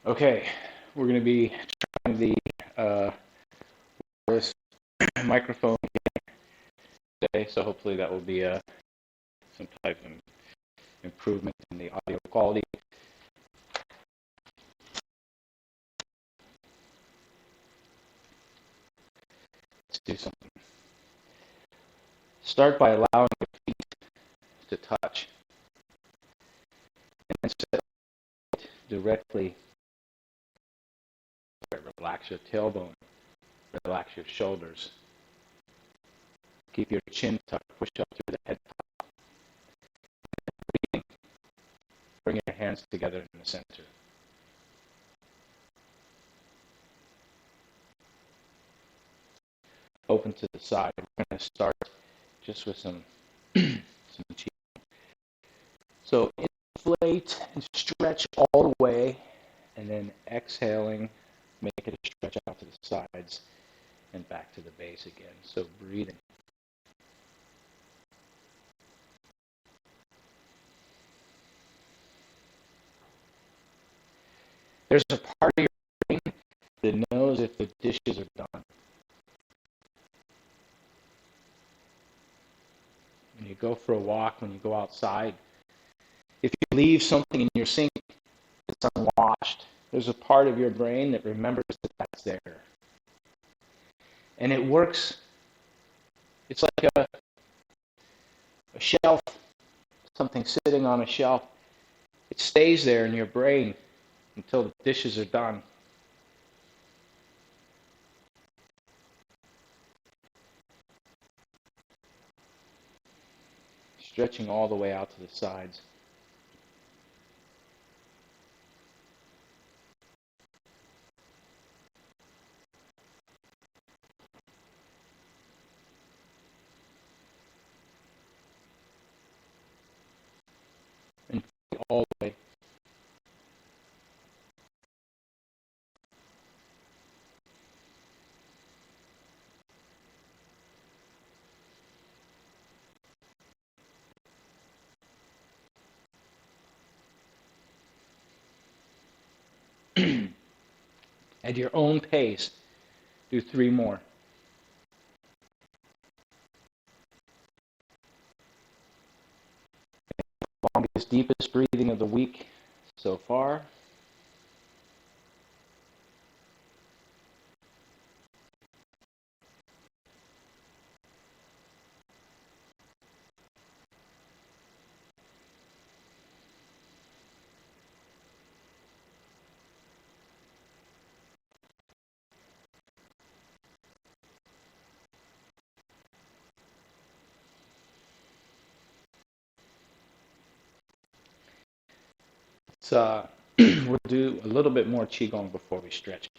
Okay, we're going to be trying the wireless microphone today, so hopefully that will be some type of improvement in the audio quality. Let's do something. Start by allowing your feet to touch, and sit directly. Relax your tailbone, relax your shoulders. Keep your chin tucked, push up through the head. Breathing. Bring your hands together in the center. Open to the side. We're going to start just with some chi. So inflate and stretch all the way, and then exhaling, make it a stretch out to the sides and back to the base again. So breathing. There's a part of your brain that knows if the dishes are done. When you go for a walk, when you go outside, if you leave something in your sink that's unwashed, there's a part of your brain that remembers that that's there. And it works. It's like a shelf, something sitting on a shelf. It stays there in your brain until the dishes are done. Stretching all the way out to the sides. And all the way. At your own pace, do 3 more. Longest, deepest breathing of the week so far. We'll do a little bit more qigong before we stretch.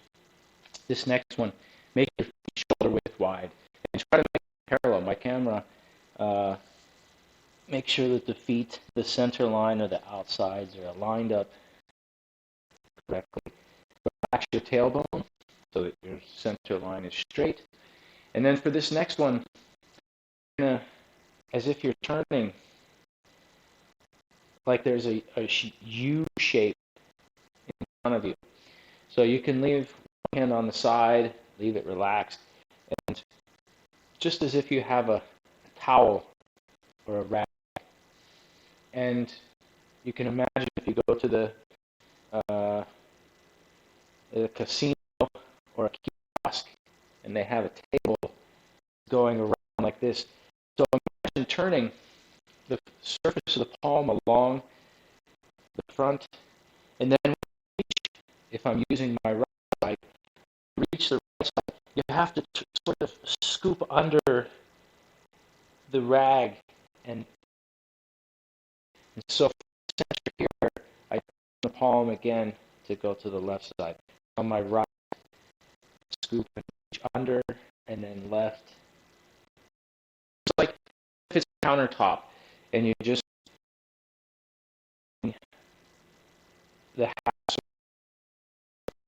This next one, make your feet shoulder width wide and try to make it parallel. My camera, make sure that the feet, the center line or the outsides are lined up correctly. Relax your tailbone so that your center line is straight. And then for this next one, as if you're turning, like there's a U shape in front of you. So you can leave one hand on the side, leave it relaxed, and just as if you have a towel or a rag. And you can imagine if you go to the casino or a kiosk and they have a table going around like this. So imagine turning the surface of the palm along the front, and then if I'm using my right side, reach the right side, you have to sort of scoop under the rag, and so center here, I turn the palm again to go to the left side. On my right, scoop and reach under, and then left. It's like if it's a countertop, and you just the house.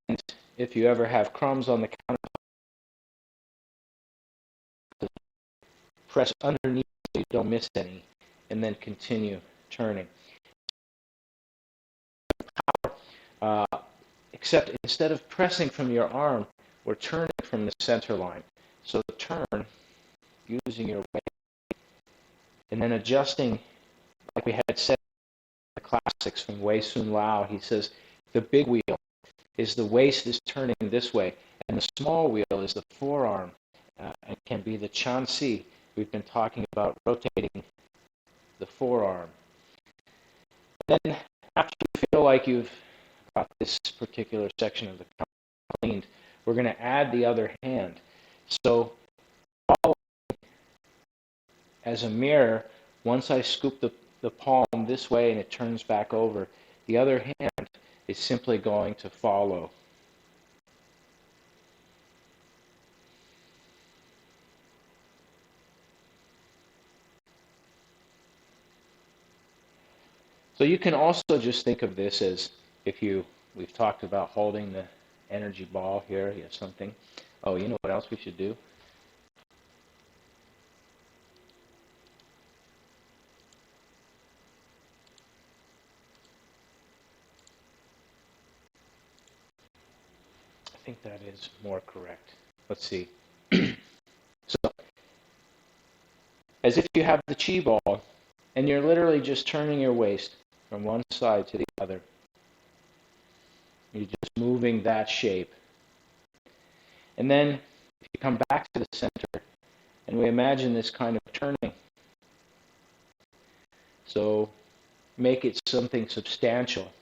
And if you ever have crumbs on the countertop, press underneath so you don't miss any, and then continue turning. except instead of pressing from your arm, we're turning from the center line. So turn using your weight and then adjusting, like we had said in the classics from Wei Sun Lao. He says the big wheel is the waist is turning this way, and the small wheel is the forearm, and can be the Chan Si. We've been talking about rotating the forearm. Then, after you feel like you've got this particular section of the cleaned, we're going to add the other hand. So, as a mirror, once I scoop the palm this way and it turns back over, the other hand is simply going to follow. So you can also just think of this as we've talked about holding the energy ball here. You have something. Oh, you know what else we should do? I think that is more correct. Let's see. So, as if you have the chi ball, and you're literally just turning your waist from one side to the other. You're just moving that shape. And then if you come back to the center, and we imagine this kind of turning. So make it something substantial.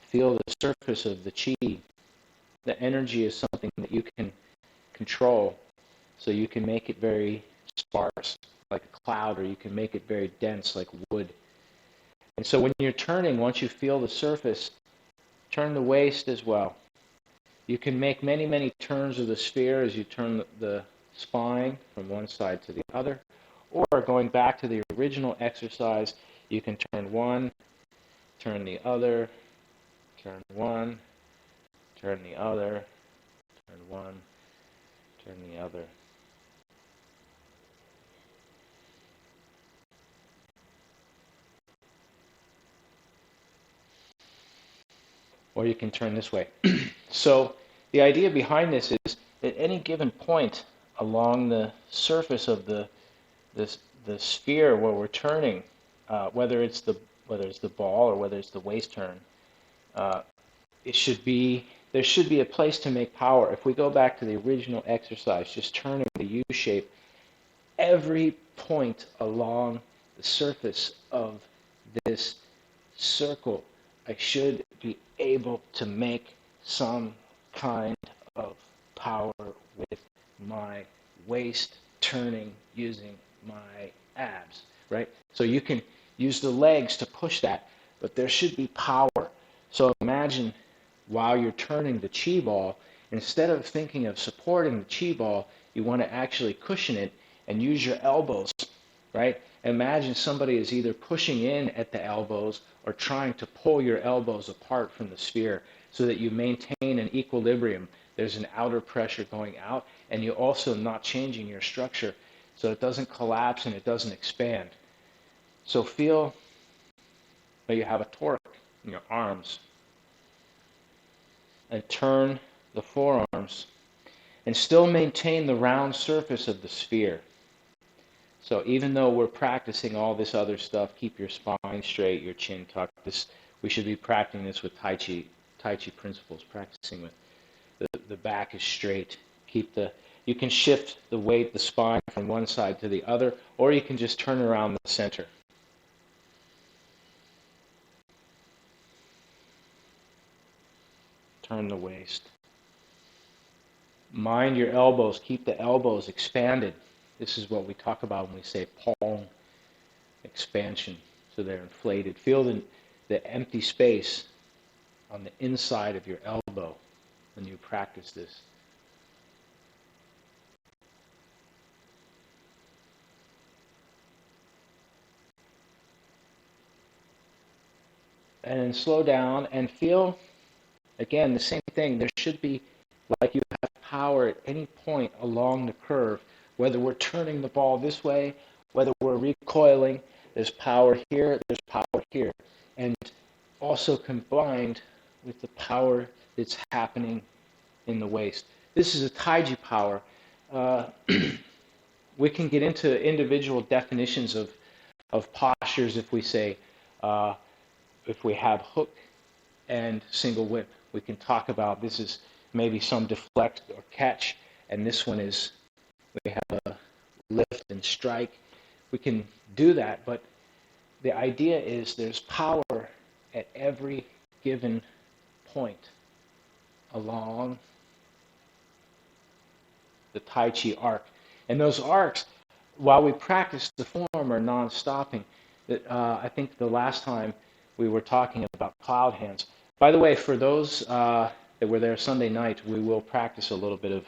Feel the surface of the chi. The energy is something that you can control. So you can make it very sparse, like a cloud, or you can make it very dense, like wood. And so when you're turning, once you feel the surface, turn the waist as well. You can make many, many turns of the sphere as you turn the spine from one side to the other. Or going back to the original exercise, you can turn one, turn the other, turn one, turn the other, turn one, turn the other. Or you can turn this way. So the idea behind this is at any given point along the surface of the sphere where we're turning, whether it's the ball or whether it's the waist turn, there should be a place to make power. If we go back to the original exercise, just turning the U shape, every point along the surface of this circle, I should be able to make some kind of power with my waist turning using my abs, right? So you can use the legs to push that, but there should be power. So imagine while you're turning the chi ball, instead of thinking of supporting the chi ball, you want to actually cushion it and use your elbows, right? Imagine somebody is either pushing in at the elbows or trying to pull your elbows apart from the sphere so that you maintain an equilibrium. There's an outer pressure going out, and you're also not changing your structure so it doesn't collapse and it doesn't expand. So feel that you have a torque in your arms, and turn the forearms and still maintain the round surface of the sphere. So even though we're practicing all this other stuff, keep your spine straight, your chin tucked. We should be practicing this with Tai Chi principles, practicing with the back is straight. You can shift the weight, the spine from one side to the other, or you can just turn around the center. Turn the waist. Mind your elbows. Keep the elbows expanded. This is what we talk about when we say palm expansion. So they're inflated. Feel the empty space on the inside of your elbow when you practice this. And then slow down and feel, again, the same thing. There should be, like you have power at any point along the curve, whether we're turning the ball this way, whether we're recoiling, there's power here, there's power here. And also combined with the power that's happening in the waist. This is a Taiji power. Uh, we can get into individual definitions of postures if we say, uh, if we have hook and single whip. We can talk about this is maybe some deflect or catch, and this one is we have a lift and strike. We can do that, but the idea is there's power at every given point along the Tai Chi arc. And those arcs, while we practice the form, are non-stopping. I think the last time we were talking about cloud hands. By the way, for those that were there Sunday night, we will practice a little bit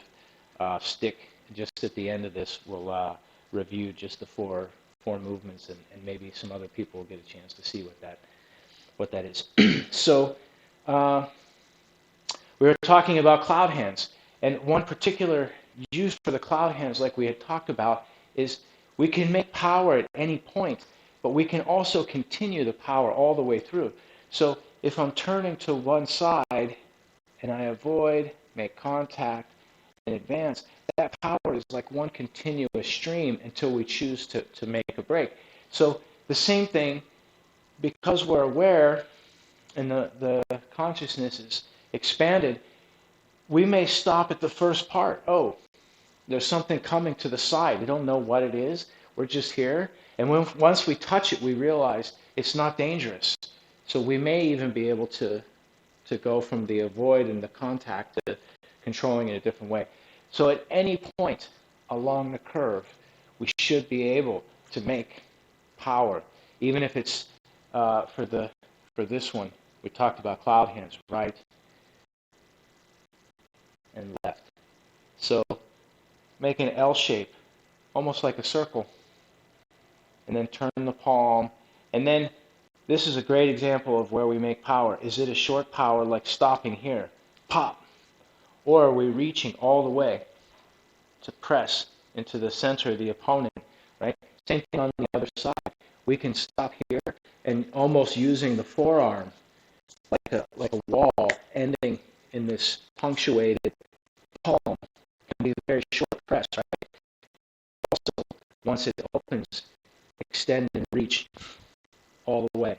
of stick. Just at the end of this, we'll review just the four movements, and maybe some other people will get a chance to see what that is. So we were talking about cloud hands, and one particular use for the cloud hands, like we had talked about, is we can make power at any point, but we can also continue the power all the way through. So if I'm turning to one side and I avoid, make contact, and advance, that power is like one continuous stream until we choose to make a break. So the same thing, because we're aware and the consciousness is expanded, we may stop at the first part. Oh, there's something coming to the side. We don't know what it is. We're just here. And once we touch it, we realize it's not dangerous. So we may even be able to go from the avoid and the contact to controlling it a different way. So at any point along the curve, we should be able to make power, even if it's for this one. We talked about cloud hands, right and left. So make an L shape, almost like a circle, and then turn the palm. And then this is a great example of where we make power. Is it a short power like stopping here, pop, or are we reaching all the way to press into the center of the opponent, right? Same thing on the other side. We can stop here and almost using the forearm like a wall ending in this punctuated palm. It can be a very short press, right? Also, once it opens, extend and reach all the way.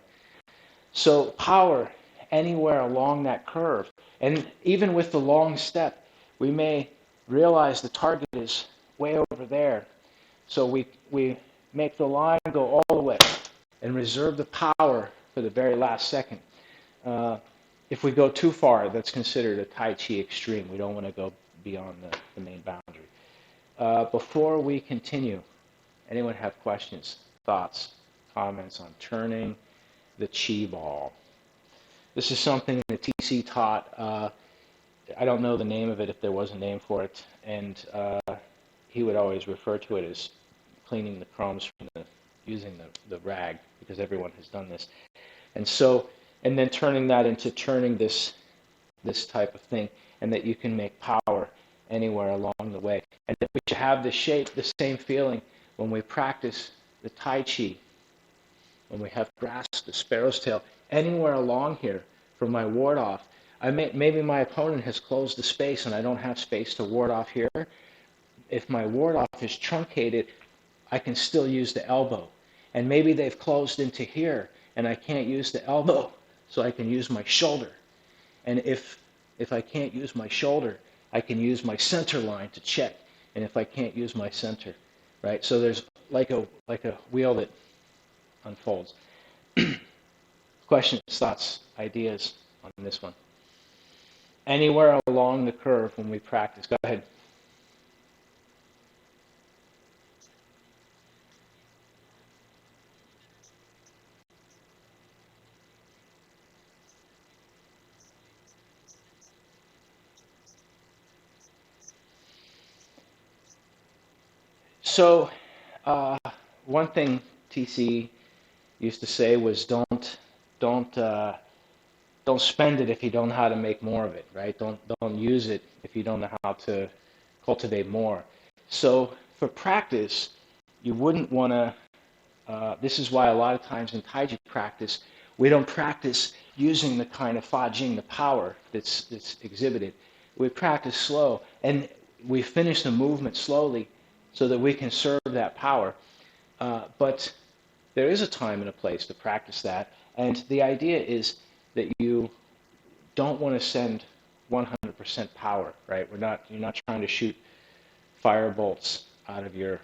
So power anywhere along that curve. And even with the long step, we may realize the target is way over there. So we make the line go all the way and reserve the power for the very last second. If we go too far, that's considered a Tai Chi extreme. We don't want to go beyond the main boundary. Before we continue, anyone have questions, thoughts, comments on turning the Chi ball? This is something that TC taught. I don't know the name of it, if there was a name for it, and he would always refer to it as cleaning the crumbs from using the rag, because everyone has done this. And then turning that into turning this type of thing, and that you can make power anywhere along the way. And that we should have the shape, the same feeling when we practice the Tai Chi, when we have grasp, the sparrow's tail, anywhere along here from my ward off. Maybe my opponent has closed the space and I don't have space to ward off here. If my ward off is truncated, I can still use the elbow. And maybe they've closed into here and I can't use the elbow, so I can use my shoulder. And if I can't use my shoulder, I can use my center line to check. And if I can't use my center, right? So there's like a wheel that unfolds. Questions, thoughts, ideas on this one? Anywhere along the curve when we practice. Go ahead. So one thing TC used to say was don't spend it if you don't know how to make more of it, right? Don't use it if you don't know how to cultivate more. So for practice, you wouldn't want to. This is why a lot of times in Taiji practice, We don't practice using the kind of fa jing, the power that's exhibited. We practice slow, and we finish the movement slowly so that we can serve that power. But there is a time and a place to practice that, and the idea is that you don't want to send 100% power, right? You're not trying to shoot fire bolts out of your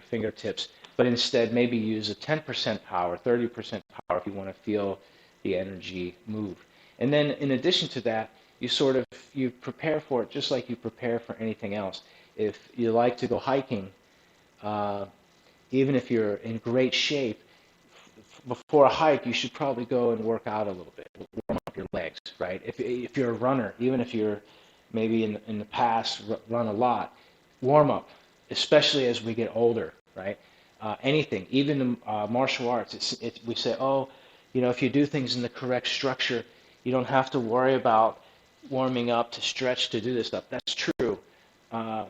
fingertips, but instead maybe use a 10% power, 30% power if you want to feel the energy move. And then in addition to that, you prepare for it just like you prepare for anything else. If you like to go hiking, uh, even if you're in great shape, before a hike, you should probably go and work out a little bit, warm up your legs, right? If you're a runner, even if you're maybe in the past run a lot, warm up, especially as we get older, right? Anything, even in martial arts, we say, oh, if you do things in the correct structure, you don't have to worry about warming up to stretch to do this stuff. That's true. Uh,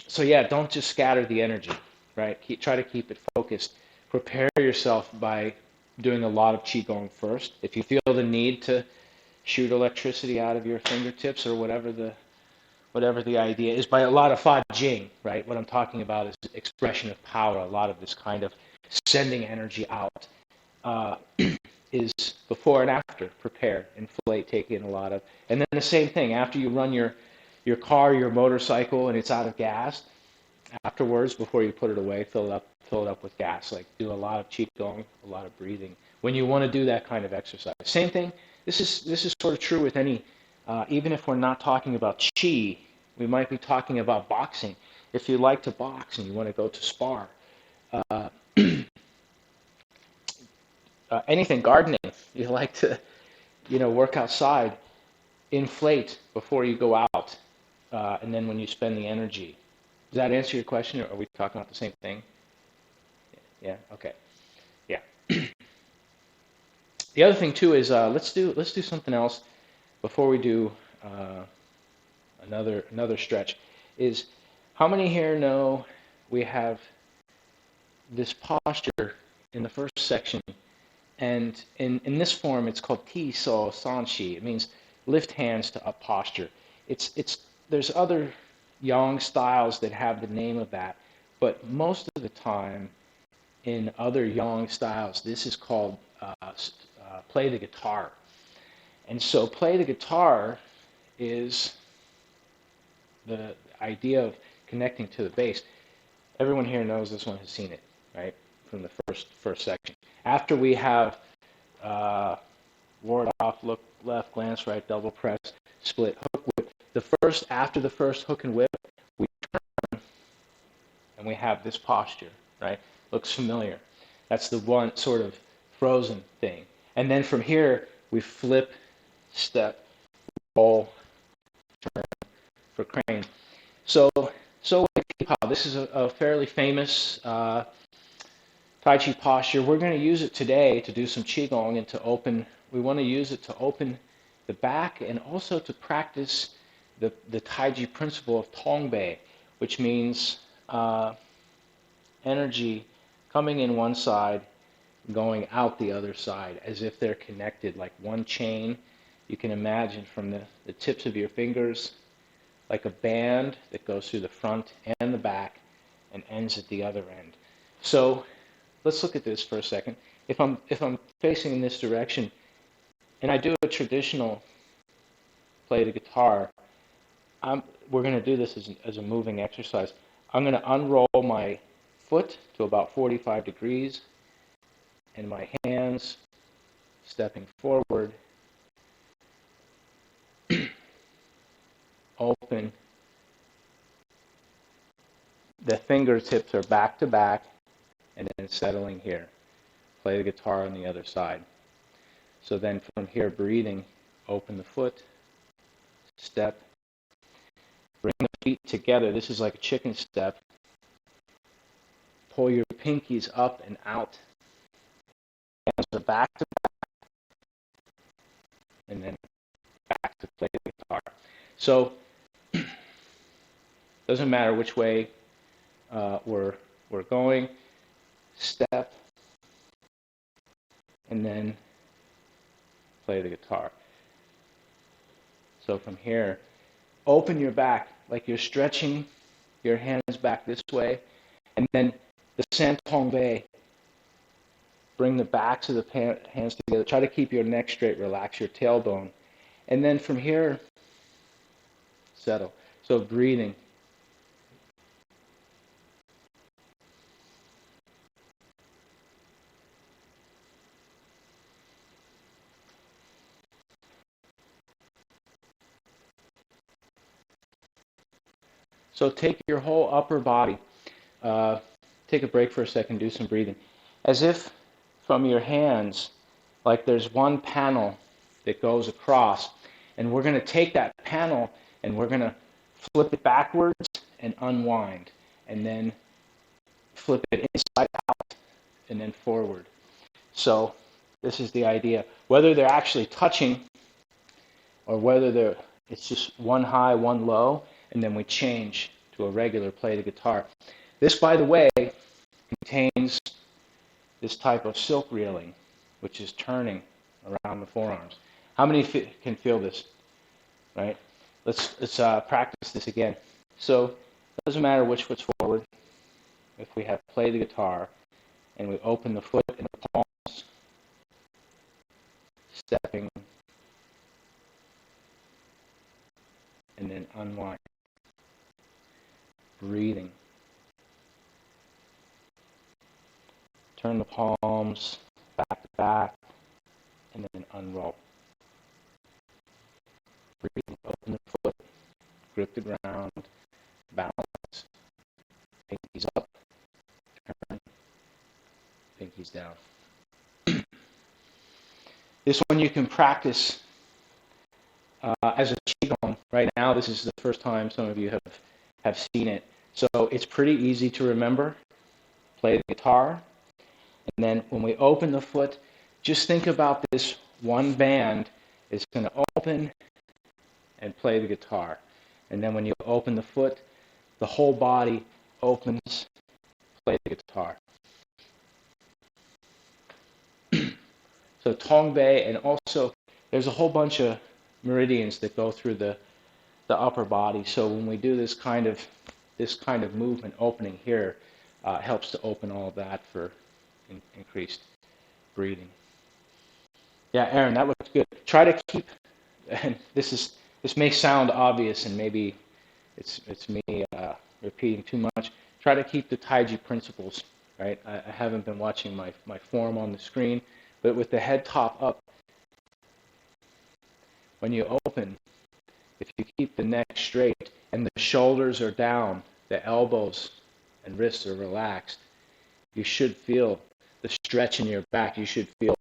so yeah, don't just scatter the energy, right? Try to keep it focused. Prepare yourself by doing a lot of qigong first. If you feel the need to shoot electricity out of your fingertips or whatever the idea is, by a lot of fa jing, right? What I'm talking about is expression of power. A lot of this kind of sending energy out uh, is before and after. Prepare, inflate, take in a lot of, and then the same thing after you run your car, your motorcycle, and it's out of gas. Afterwards, before you put it away, fill it up with gas. Like do a lot of qigong, a lot of breathing. When you want to do that kind of exercise, same thing. This is sort of true with any. Even if we're not talking about qi, we might be talking about boxing. If you like to box and you want to go to spar, uh, anything gardening, you like to work outside, inflate before you go out, and then when you spend the energy. Does that answer your question, or are we talking about the same thing? Yeah. Okay. Yeah. The other thing too is let's do something else before we do uh, another stretch. Is how many here know we have this posture in the first section, and in this form it's called Ti So San Shi. It means lift hands to up posture. It's there's other yang styles that have the name of that, but most of the time in other yang styles, this is called play the guitar. And so play the guitar is the idea of connecting to the bass. Everyone here knows this one, has seen it, right? From the first section. After we have ward off, look left, glance right, double press, split, hook, whip. After the first hook and whip, we turn and we have this posture, right? Looks familiar. That's the one sort of frozen thing. And then from here, we flip, step, roll, turn for crane. So this is a fairly famous Tai Chi posture. We're going to use it today to do some Qigong and to open. We want to use it to open the back and also to practice the Tai Chi principle of Tongbei, which means energy coming in one side, going out the other side, as if they're connected like one chain. You can imagine from the tips of your fingers like a band that goes through the front and the back and ends at the other end. So let's look at this for a second. If I'm facing in this direction and I do a traditional play the guitar, we're going to do this as a moving exercise. I'm going to unroll my foot to about 45 degrees and my hands stepping forward, open. The fingertips are back to back and then settling here. Play the guitar on the other side. So then from here, breathing, open the foot, step, bring the feet together. This is like a chicken step. Pull your pinkies up and out. Hands are back to back, and then back to play the guitar. So doesn't matter which way we're going. Step and then play the guitar. So from here, open your back like you're stretching your hands back this way, and then the Santong Bei. Bring the backs of the hands together. Try to keep your neck straight. Relax your tailbone. And then from here, settle. So breathing. So take your whole upper body. Take a break for a second. Do some breathing. As if from your hands, like there's one panel that goes across. And we're going to take that panel and we're going to flip it backwards and unwind. And then flip it inside out and then forward. So this is the idea. Whether they're actually touching or whether it's just one high, one low, and then we change to a regular play the guitar. This, by the way, contains this type of silk reeling, which is turning around the forearms. How many can feel this? Right? Let's practice this again. So it doesn't matter which foot's forward. If we have play the guitar and we open the foot in the palms, stepping, and then unwind, breathing. Turn the palms back to back, and then unroll. Breathing, open the foot, grip the ground, balance, pinkies up, turn, pinkies down. This one you can practice as a qigong. Right now, this is the first time some of you have seen it. So it's pretty easy to remember. Play the guitar, and then when we open the foot, just think about this one band is going to open and play the guitar. And then when you open the foot, the whole body opens, play the guitar. So Tong Bei, and also there's a whole bunch of meridians that go through the upper body. So when we do this kind of movement, opening here, helps to open all of that for increased breathing. Yeah, Aaron, that looks good. Try to keep, and this may sound obvious, and maybe it's me repeating too much. Try to keep the Taiji principles, right? I haven't been watching my form on the screen, but with the head top up, when you open, if you keep the neck straight and the shoulders are down, the elbows and wrists are relaxed, you should feel the stretch in your back. You should feel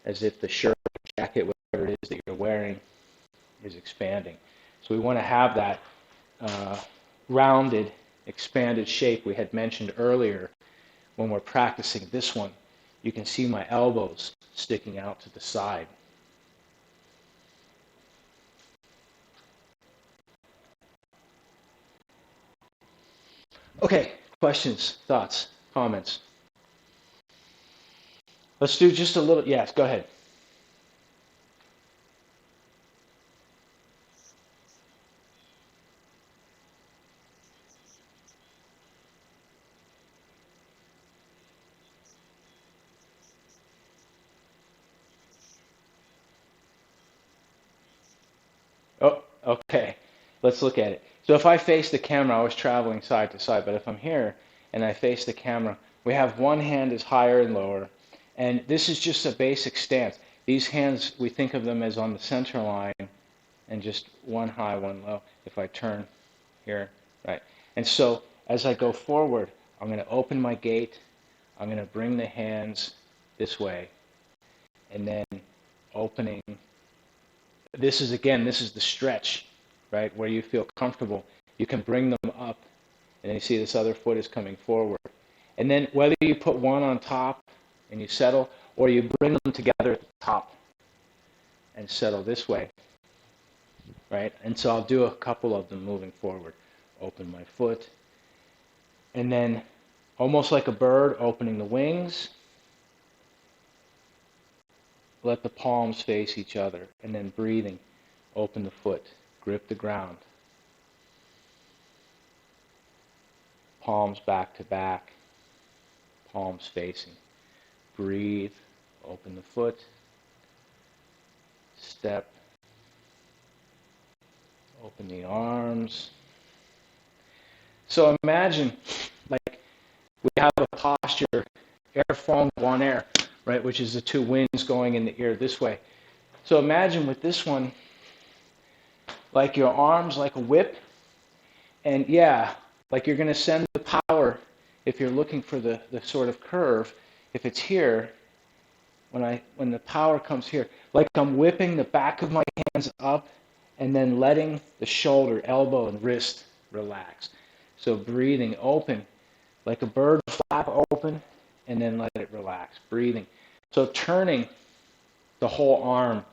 as if the shirt, jacket, whatever it is that you're wearing is expanding. So we want to have that rounded, expanded shape we had mentioned earlier when we're practicing this one. You can see my elbows sticking out to the side. Okay, questions, thoughts, comments? Let's do just a little, yes, go ahead. Oh, okay. Let's look at it. So if I face the camera, I was traveling side to side, but if I'm here and I face the camera, we have one hand is higher and lower, and this is just a basic stance. These hands, we think of them as on the center line, and just one high, one low. If I turn here, right? And so as I go forward, I'm going to open my gate, I'm going to bring the hands this way, and then opening. This is the stretch, right, where you feel comfortable. You can bring them up, and then you see this other foot is coming forward. And then whether you put one on top and you settle, or you bring them together at the top and settle this way, right? And so I'll do a couple of them moving forward. Open my foot, and then almost like a bird, opening the wings, let the palms face each other, and then breathing. Open the foot, grip the ground. Palms back to back, palms facing. Breathe, open the foot, step, open the arms. So imagine, like, we have a posture, air fong guan air, right, which is the two winds going in the ear this way. So imagine with this one, like your arms like a whip, and yeah, like you're going to send the power, if you're looking for the sort of curve, if it's here, when the power comes here, like I'm whipping the back of my hands up and then letting the shoulder, elbow, and wrist relax. So breathing, open, like a bird flap, open, and then let it relax. Breathing. So turning the whole arm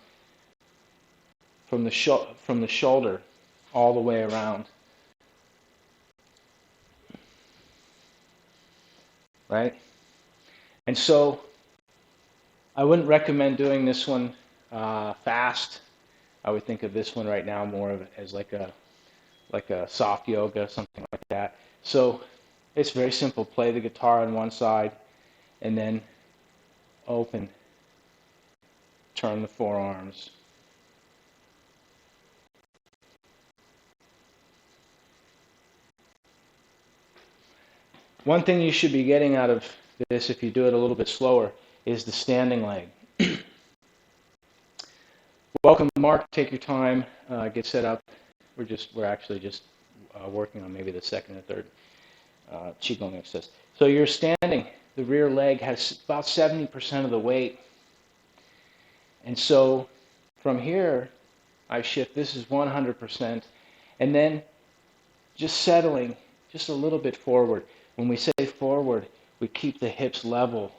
from the shoulder all the way around. Right? And so I wouldn't recommend doing this one fast. I would think of this one right now more as like a soft yoga, something like that. So it's very simple. Play the guitar on one side and then open. Turn the forearms. One thing you should be getting out of this, if you do it a little bit slower, is the standing leg. Welcome, Mark. Take your time. Get set up. We're actually just working on maybe the second or third qigong exercise. So you're standing. The rear leg has about 70% of the weight, and so from here, I shift. This is 100%, and then just settling just a little bit forward. When we say forward, we keep the hips level,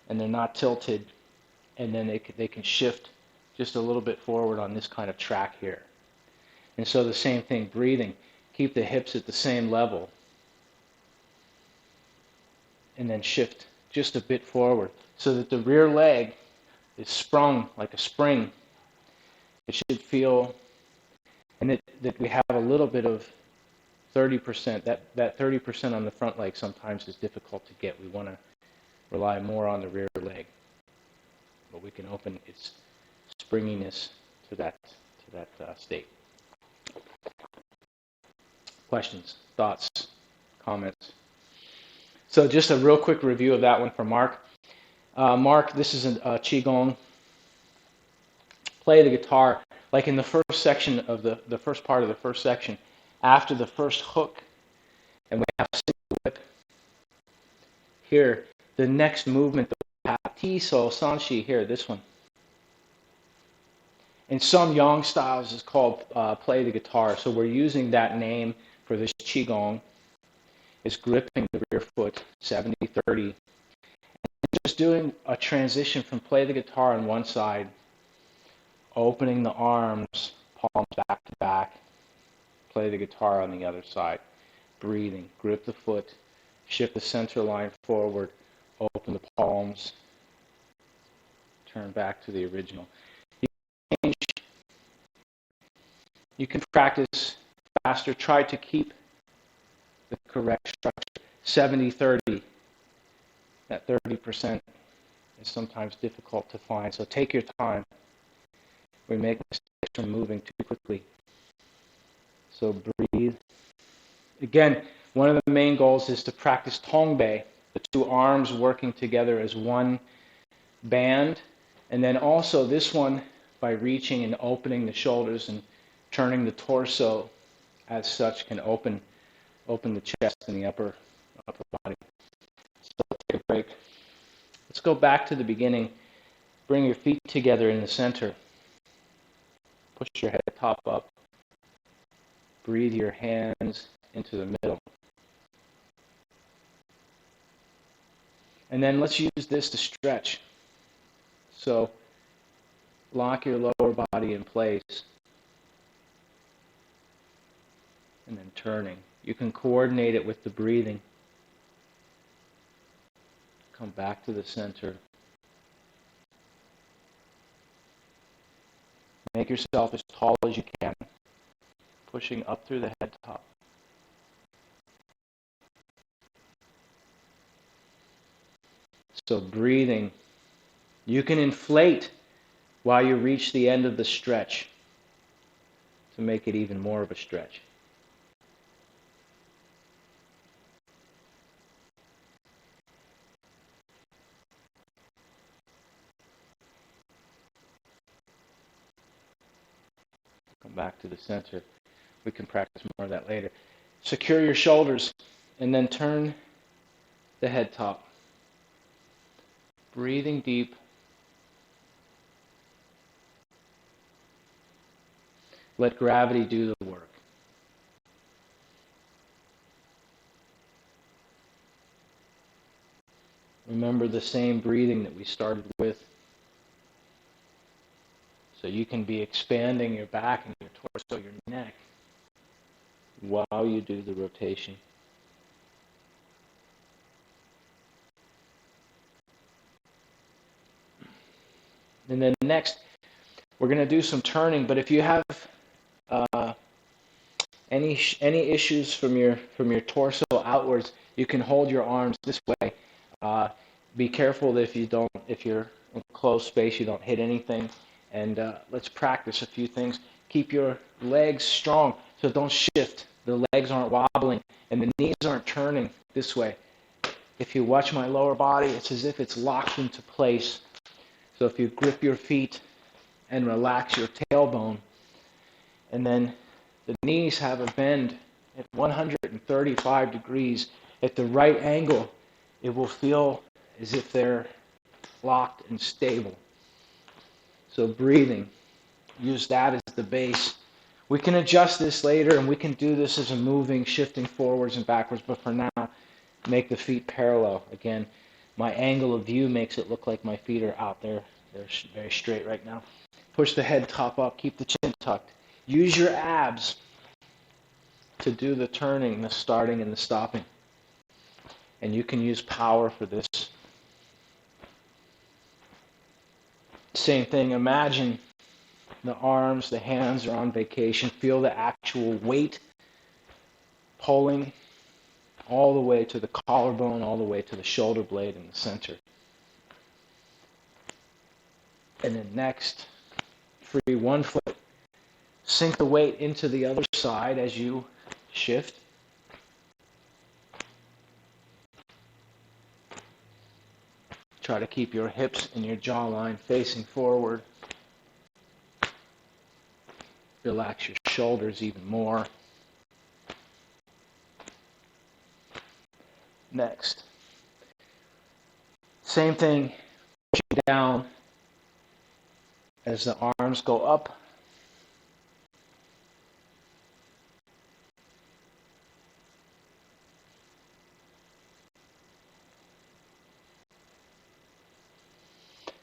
and they're not tilted, and then they can shift just a little bit forward on this kind of track here. And so the same thing, breathing. Keep the hips at the same level, and then shift just a bit forward so that the rear leg is sprung like a spring. It should feel, and that we have a little bit of 30%. That 30% on the front leg sometimes is difficult to get. We want to rely more on the rear leg, but we can open its springiness to that state. Questions, thoughts, comments? So just a real quick review of that one from Mark. Mark, this is a qigong. Play the guitar like in the first section of the first part of the first section. After the first hook, and we have a single whip. Here, the next movement that we have, Ti So Sanshi here, this one. In some yang styles, it's called play the guitar. So we're using that name for this qigong. It's gripping the rear foot, 70-30. Just doing a transition from play the guitar on one side, opening the arms, palms back to back, play the guitar on the other side, breathing, grip the foot, shift the center line forward, open the palms, turn back to the original. You can practice faster, try to keep the correct structure, 70-30. That 30% is sometimes difficult to find, so take your time. We make mistakes from moving too quickly. So breathe. Again, one of the main goals is to practice Tongbei, the two arms working together as one band, and then also this one by reaching and opening the shoulders and turning the torso as such can open the chest and the upper body. So take a break. Let's go back to the beginning. Bring your feet together in the center. Push your head top up. Breathe your hands into the middle. And then let's use this to stretch. So lock your lower body in place. And then turning. You can coordinate it with the breathing. Come back to the center. Make yourself as tall as you can, pushing up through the head top. So breathing. You can inflate while you reach the end of the stretch to make it even more of a stretch. Come back to the center. We can practice more of that later. Secure your shoulders and then turn the head top. Breathing deep. Let gravity do the work. Remember the same breathing that we started with. So you can be expanding your back and your torso, your neck, while you do the rotation. And then next, we're going to do some turning. But if you have any issues from your torso outwards, you can hold your arms this way. Be careful that if you're in closed space, you don't hit anything. And let's practice a few things. Keep your legs strong, so don't shift. The legs aren't wobbling, and the knees aren't turning this way. If you watch my lower body, it's as if it's locked into place. So if you grip your feet and relax your tailbone, and then the knees have a bend at 135 degrees at the right angle, it will feel as if they're locked and stable. So breathing, use that as the base. We can adjust this later, and we can do this as a moving, shifting forwards and backwards, but for now, make the feet parallel. Again, my angle of view makes it look like my feet are out there. They're very straight right now. Push the head top up, keep the chin tucked. Use your abs to do the turning, the starting, and the stopping. And you can use power for this. Same thing, imagine the arms, the hands are on vacation. Feel the actual weight pulling all the way to the collarbone, all the way to the shoulder blade in the center. And then next, free one foot. Sink the weight into the other side as you shift. Try to keep your hips and your jawline facing forward. Relax your shoulders even more. Next. Same thing, pushing down as the arms go up.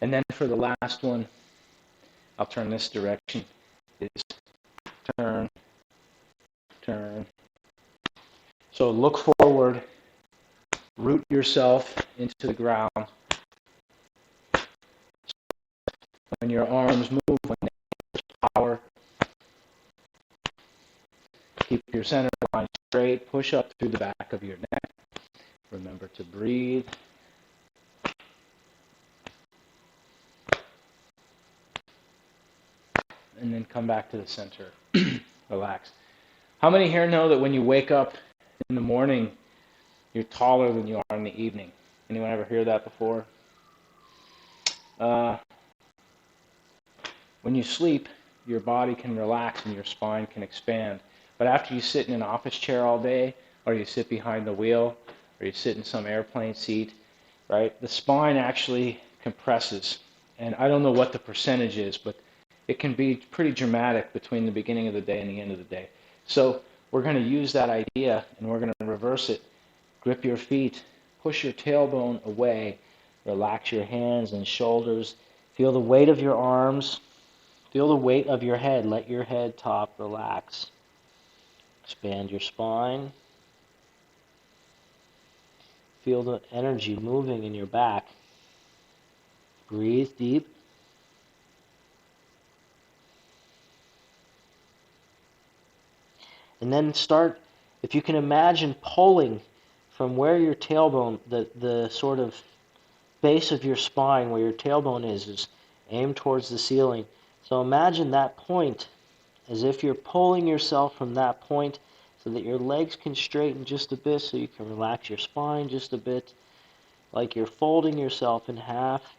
And then for the last one, I'll turn this direction, is turn, turn. So look forward, root yourself into the ground. When your arms move, when they have power, keep your center line straight, push up through the back of your neck. Remember to breathe. And then come back to the center. Relax. How many here know that when you wake up in the morning, you're taller than you are in the evening? Anyone ever hear that before? When you sleep, your body can relax and your spine can expand. But after you sit in an office chair all day, or you sit behind the wheel, or you sit in some airplane seat, right, the spine actually compresses. And I don't know what the percentage is, but it can be pretty dramatic between the beginning of the day and the end of the day. So we're going to use that idea, and we're going to reverse it. Grip your feet, push your tailbone away, relax your hands and shoulders, feel the weight of your arms, feel the weight of your head. Let your head top relax. Expand your spine. Feel the energy moving in your back. Breathe deep. And then start, if you can imagine, pulling from where your tailbone, the sort of base of your spine where your tailbone is aimed towards the ceiling. So imagine that point as if you're pulling yourself from that point so that your legs can straighten just a bit, so you can relax your spine just a bit, like you're folding yourself in half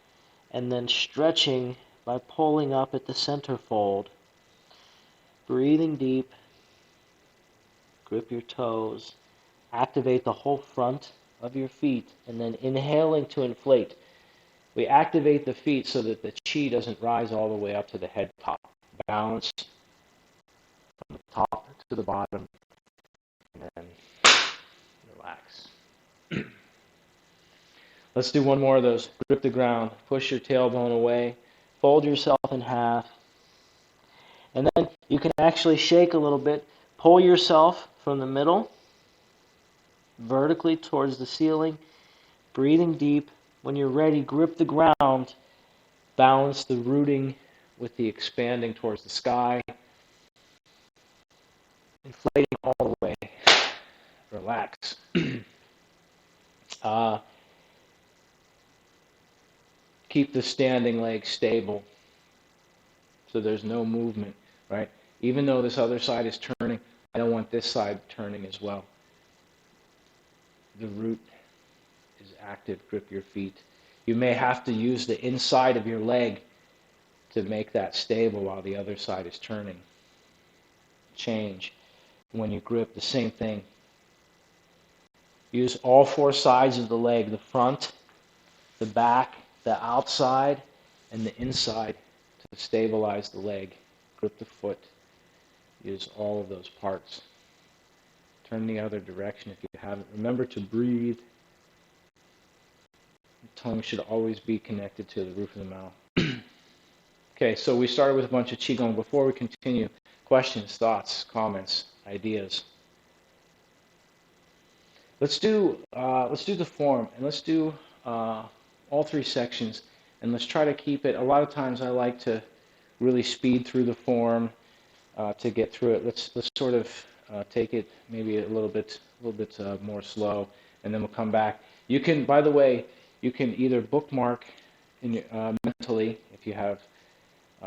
and then stretching by pulling up at the center fold. Breathing deep, grip your toes, activate the whole front of your feet, and then inhaling to inflate. We activate the feet so that the chi doesn't rise all the way up to the head top. Balance from the top to the bottom, and then relax. Let's do one more of those. Grip the ground, push your tailbone away, fold yourself in half, and then you can actually shake a little bit. Pull yourself from the middle vertically towards the ceiling, breathing deep. When you're ready, grip the ground, balance the rooting with the expanding towards the sky, inflating all the way. Relax. uh, keep the standing leg stable so there's no movement, right? Even though this other side is turning, I don't want this side turning as well. The root is active. Grip your feet. You may have to use the inside of your leg to make that stable while the other side is turning. Change. When you grip, the same thing. Use all four sides of the leg, the front, the back, the outside, and the inside to stabilize the leg. Grip the foot. Use all of those parts. Turn the other direction if you haven't. Remember to breathe. The tongue should always be connected to the roof of the mouth. Okay, so we started with a bunch of Qigong. Before we continue, questions, thoughts, comments, ideas. Let's do the form, and let's do all three sections, and let's try to keep it. A lot of times I like to really speed through the form to get through it. Let's sort of take it maybe a little bit more slow, and then we'll come back. You can, by the way, you can either bookmark in your, mentally if you have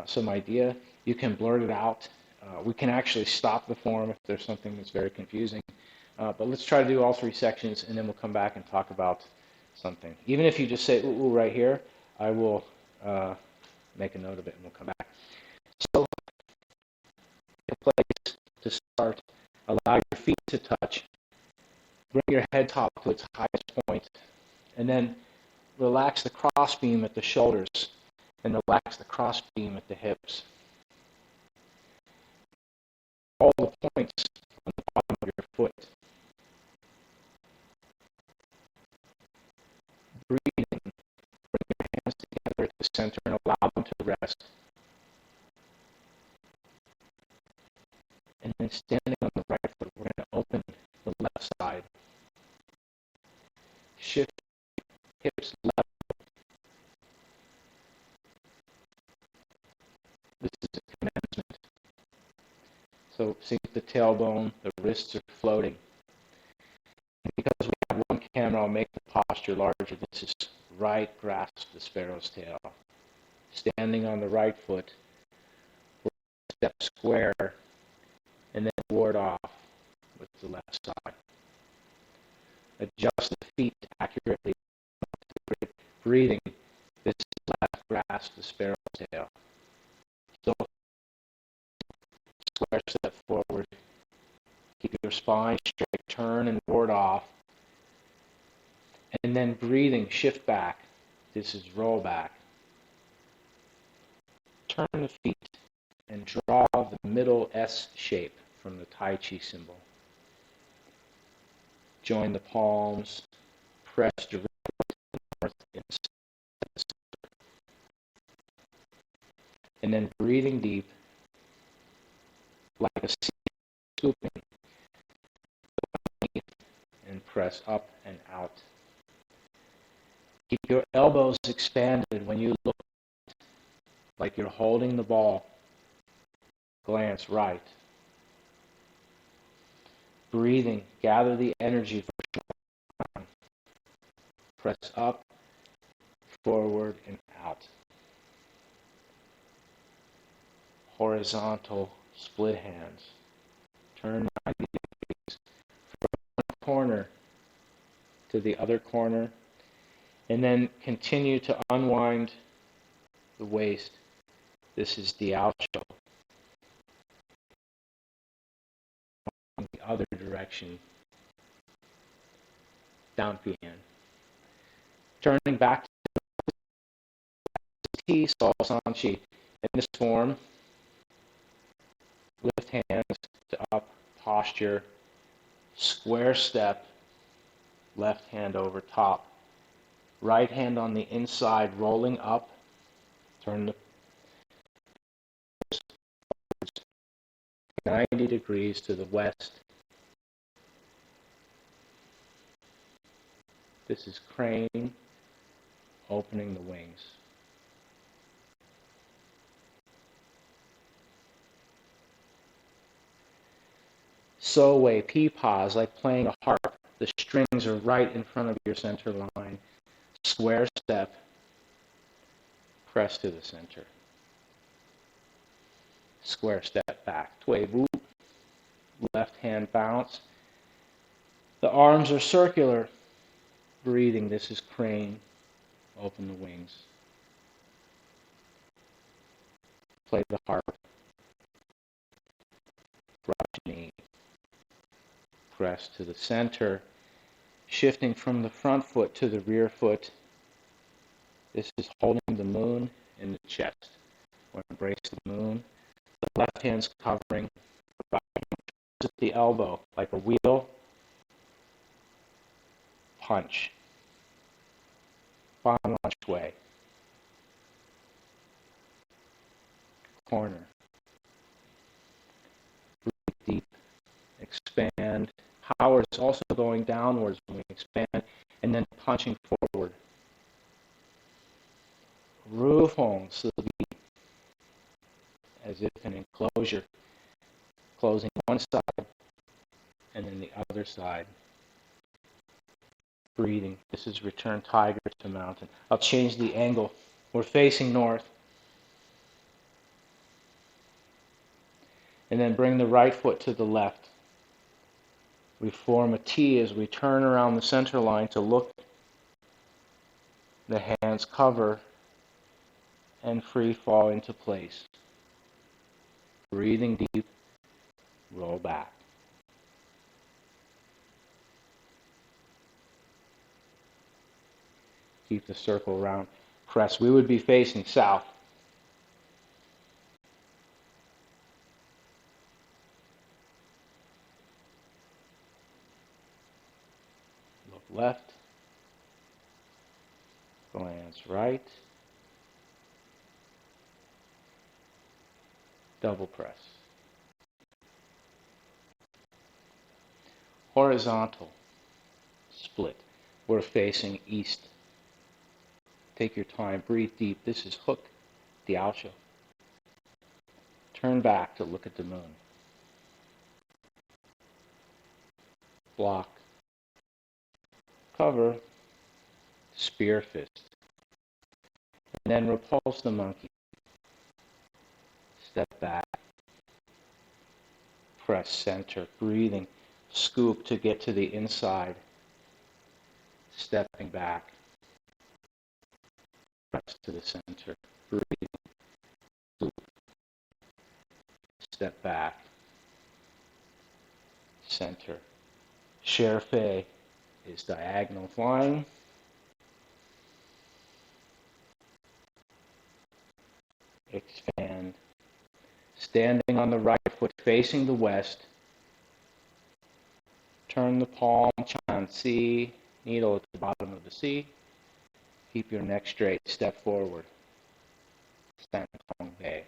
some idea. You can blurt it out. We can actually stop the form if there's something that's very confusing. But let's try to do all three sections, and then we'll come back and talk about something. Even if you just say, ooh, ooh right here, I will make a note of it, and we'll come back. So, in place to start, allow your feet to touch. Bring your head top to its highest point, and then relax the cross beam at the shoulders, and relax the cross beam at the hips. All the points on the bottom of your foot. Breathing, bring your hands together at the center and allow them to rest. And then standing on the right foot, we're going to open the left side. Shift hips left. This is a commencement. So sink the tailbone, the wrists are floating. And because we have one camera, I'll make the posture larger. This is right grasp the sparrow's tail. Standing on the right foot, step square, and then ward off with the left side. Adjust the feet accurately. Breathing. This is left grasp the sparrow's tail. So square step forward. Keep your spine straight. Turn and ward off. And then breathing, shift back. This is roll back. Turn the feet and draw the middle S shape from the Tai Chi symbol. Join the palms. Press directly north and south. And then breathing deep, like a sea scooping, and press up and out. Keep your elbows expanded when you look, like you're holding the ball. Glance right. Breathing, gather the energy. Press up, forward, and out. Horizontal, split hands. Turn 90 degrees from one corner to the other corner, and then continue to unwind the waist. This is the Dialcho. In the other direction, down Bian. Turning back to T, Sol, Sanchi. In this form, lift hands to up, posture, square step, left hand over top. Right hand on the inside, rolling up. Turn the 90 degrees to the west. This is crane, opening the wings. So way, P-pause, like playing a harp. The strings are right in front of your center line. Square step, press to the center. Square step back. Tway whoop, left hand bounce. The arms are circular. Breathing, this is crane, open the wings. Play the harp. Rajani. Press to the center. Shifting from the front foot to the rear foot. This is holding the moon in the chest. Or embrace the moon. The left hand's covering. Right hand at the elbow, like a wheel. Punch. Bon lunge way. Corner. Breathe deep. Expand. Power is also going downwards when we expand, and then punching forward. Rufong, as if an enclosure, closing one side and then the other side. Breathing. This is return tiger to mountain. I'll change the angle. We're facing north. And then bring the right foot to the left. We form a T as we turn around the center line to look. The hands cover and free fall into place. Breathing deep, roll back. Keep the circle round. Press. We would be facing south. Look left. Glance right. Double press. Horizontal. Split. We're facing east. Take your time. Breathe deep. This is hook, Dialcho. Turn back to look at the moon. Block. Cover. Spear fist. And then repulse the monkey. Step back. Press center. Breathing. Scoop to get to the inside. Stepping back. Press to the center. Breathing. Scoop. Step back. Center. Sherfei is diagonal flying. Expand. Standing on the right foot facing the west. Turn the palm, Chan Si, needle at the bottom of the C. Keep your neck straight, step forward. Stand Tong Bei.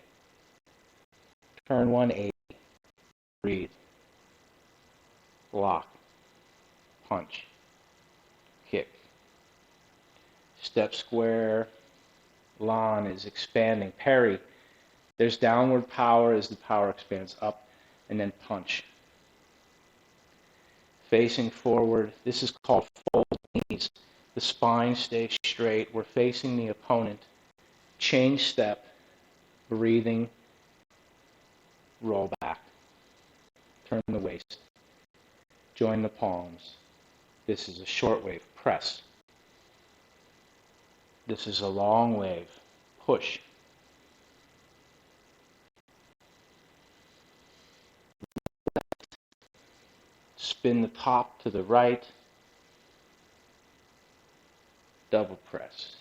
Turn 180. Breathe. Block. Punch. Kick. Step square. Lan is expanding. Parry. There's downward power as the power expands up, and then punch. facing forward. This is called fold knees. The spine stays straight. We're facing the opponent. Change step, breathing, roll back. Turn the waist. Join the palms. This is a short wave, press. This is a long wave, push. Spin the top to the right, double press.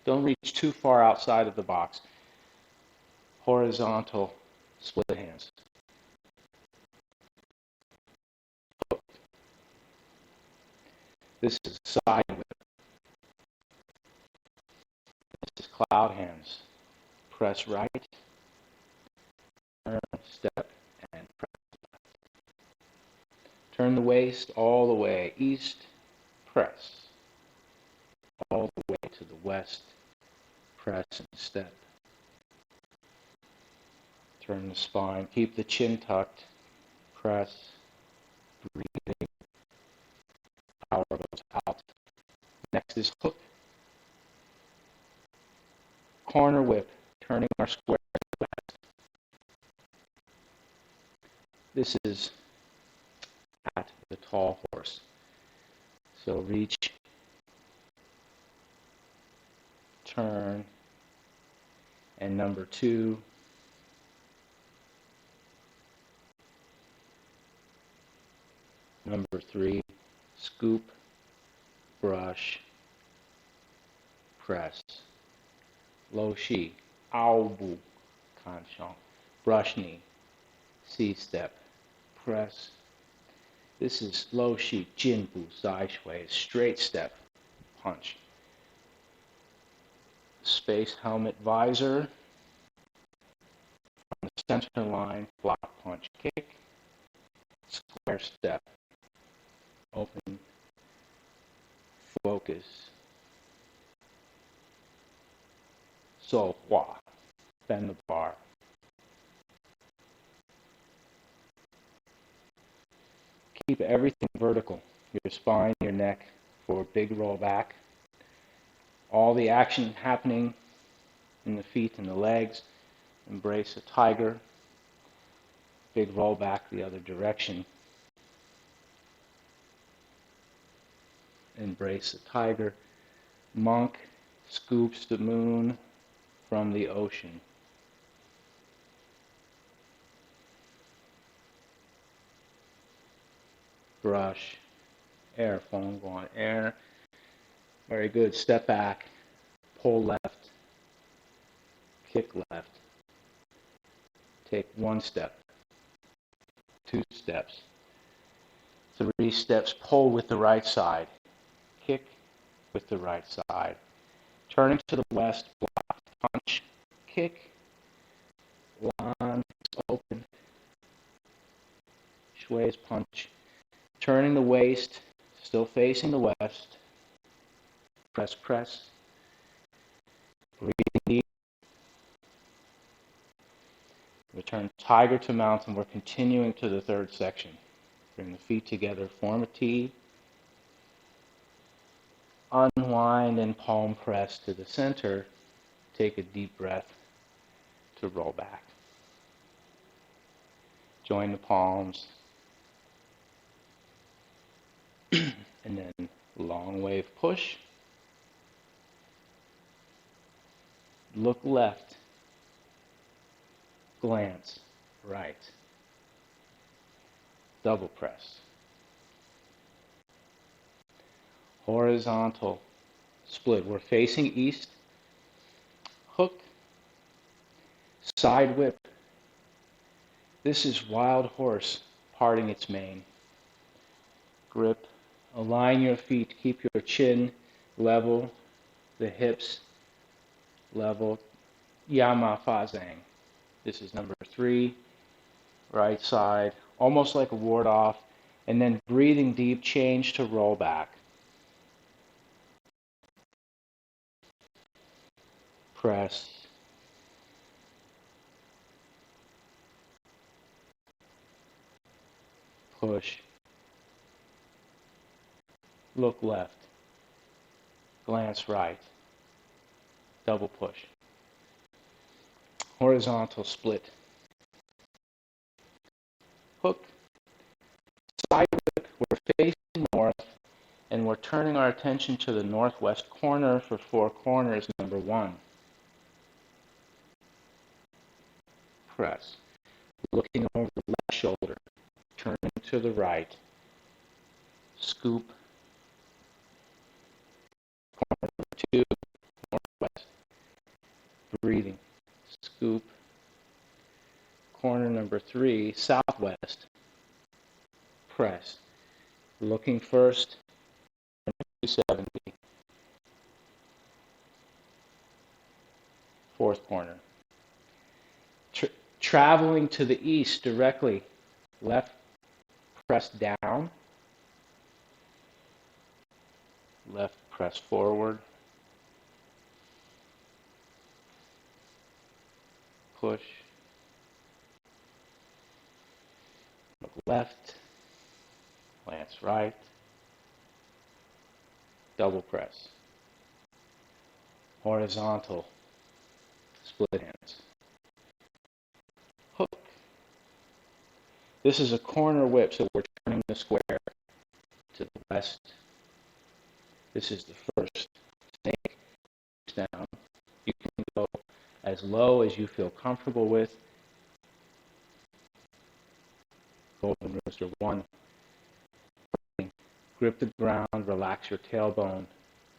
Don't reach too far outside of the box. Horizontal, split hands. This is side whip. This is cloud hands. Press right, turn, step, and press. Turn the waist all the way east, press. All the way to the west, press and step. Turn the spine, keep the chin tucked, press, breathing, power goes out. Next is hook. Corner whip, turning our square to the west. This is at the tall horse. So reach, turn, and number 2, number 3, scoop, brush, press. Low shi, ao bu, kan shang, brush knee, C step, press. This is low shi, jin bu, zai shui, straight step, punch. Space helmet visor, on the center line, block punch kick, square step, open, focus, so hua, bend the bar. Keep everything vertical, your spine, your neck, for a big roll back. All the action happening in the feet and the legs. Embrace a tiger, big roll back the other direction. Embrace a tiger. Monk scoops the moon from the ocean. Brush, air, feng guan, air. Very good. Step back, pull left, kick left. Take 1 step, 2 steps, 3 steps, pull with the right side, kick with the right side. Turning to the west, block, punch, kick, line, open, shui's punch. Turning the waist, still facing the west, press, press, breathing deep. Return tiger to mountain. We're continuing to the 3rd section. Bring the feet together, form a T. Unwind and palm press to the center. Take a deep breath to roll back. Join the palms. And then long wave push. Look left. Glance right. Double press. Horizontal split. We're facing east. Hook. Side whip. This is wild horse parting its mane. Grip. Align your feet. Keep your chin level. The hips level. Yama fa zhang. This is number 3. Right side. Almost like a ward off. And then breathing deep, change to roll back. Press. Push. look left, glance right, double push. Horizontal split, hook, side whip, we're facing north, and we're turning our attention to the northwest corner for 4 corners, number 1. Press, looking over the left shoulder, turning to the right, scoop, corner number 2, northwest, breathing, scoop, corner number 3, southwest, press, looking first, 270, fourth corner. Traveling to the east directly, left, press down, left, press forward, push, look left, glance right, double press, horizontal, split hands, hook. This is a corner whip, so we're turning the square to the west. This is the first snake down. You can go as low as you feel comfortable with. Golden Rooster 1. Grip the ground, relax your tailbone.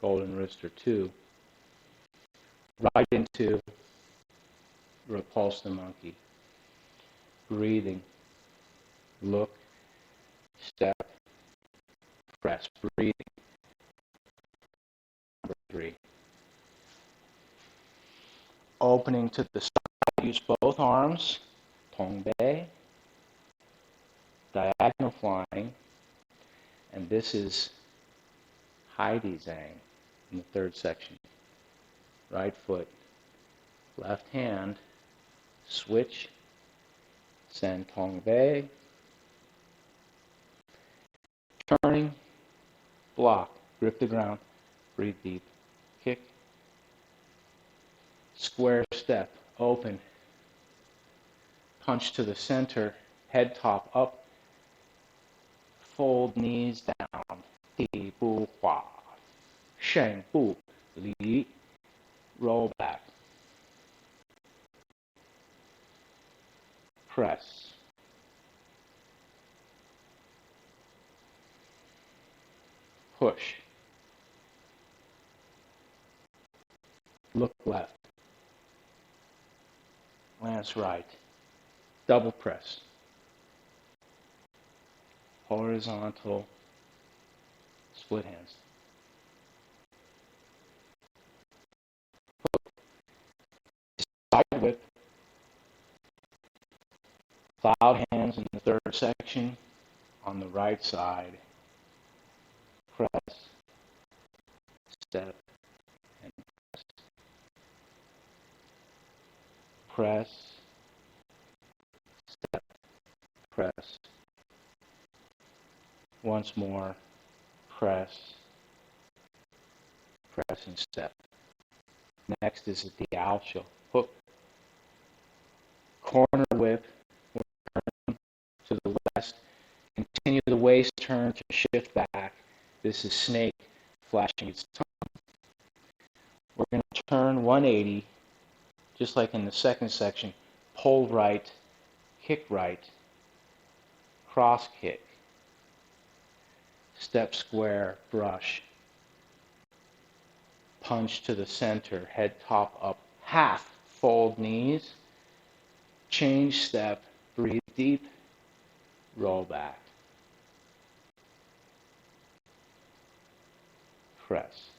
Golden Rooster 2. Right into repulse the monkey. Breathing. Look. Step. Press. Breathing. Number 3. Opening to the side. Use both arms. Tong Bei. Diagonal flying. And this is Heidi Zhang in the third section. Right foot, left hand, switch, send Tong Bei, turning, block, grip the ground, breathe deep, kick, square step, open, punch to the center, head top up, fold knees down, Di Bu Hua, Shen Bu Li, roll back, press, push, look left, glance right, double press, horizontal, split hands. Side whip, cloud hands in the third section on the right side. Press, step, and press. Press, step, press. Once more, press, press, and step. Next is a diaotiao, hook, corner whip, turn to the west, continue the waist turn to shift back. This is snake, flashing its tongue. We're going to turn 180, just like in the second section, pull right, kick right, cross kick, step square, brush, punch to the center, head top up, half, fold knees, change step, breathe deep, roll back, press,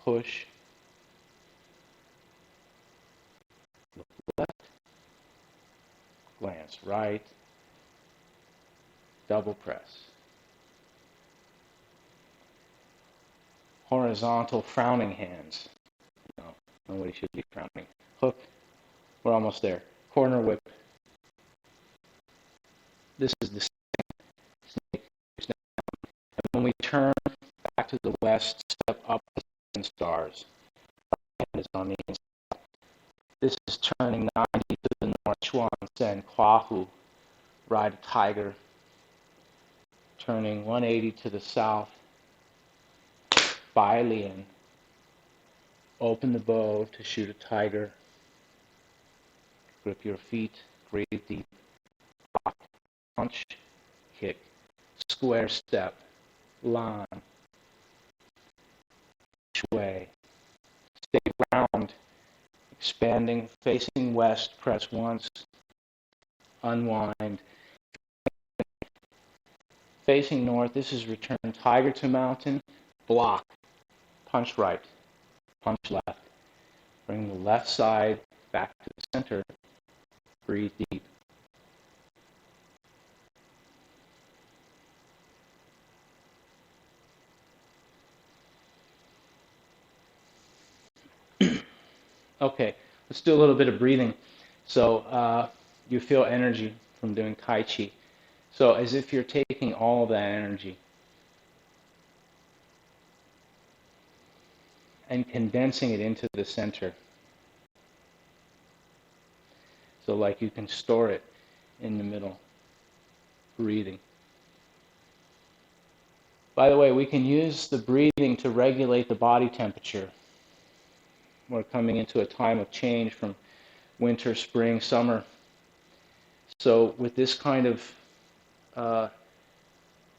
push, look left, glance right, double press. Horizontal frowning hands. No, nobody should be frowning. Hook, we're almost there. Corner whip. This is the When we turn back to the west, step up to 7 stars. Is on the inside. This is turning 90 to the north, Chuan Sen, Kuahu, ride a tiger. Turning 180 to the south, Bai Lian, open the bow to shoot a tiger. Grip your feet, breathe deep, block, punch, kick, square step, lan, shui. Stay round, expanding, facing west, press once, unwind. Facing north, this is return tiger to mountain, block, punch right, punch left. Bring the left side back to the center, breathe deep. Okay, let's do a little bit of breathing. So you feel energy from doing Tai Chi. So as if you're taking all of that energy and condensing it into the center. So like you can store it in the middle, breathing. By the way, we can use the breathing to regulate the body temperature. We're coming into a time of change from winter, spring, summer. So with this kind of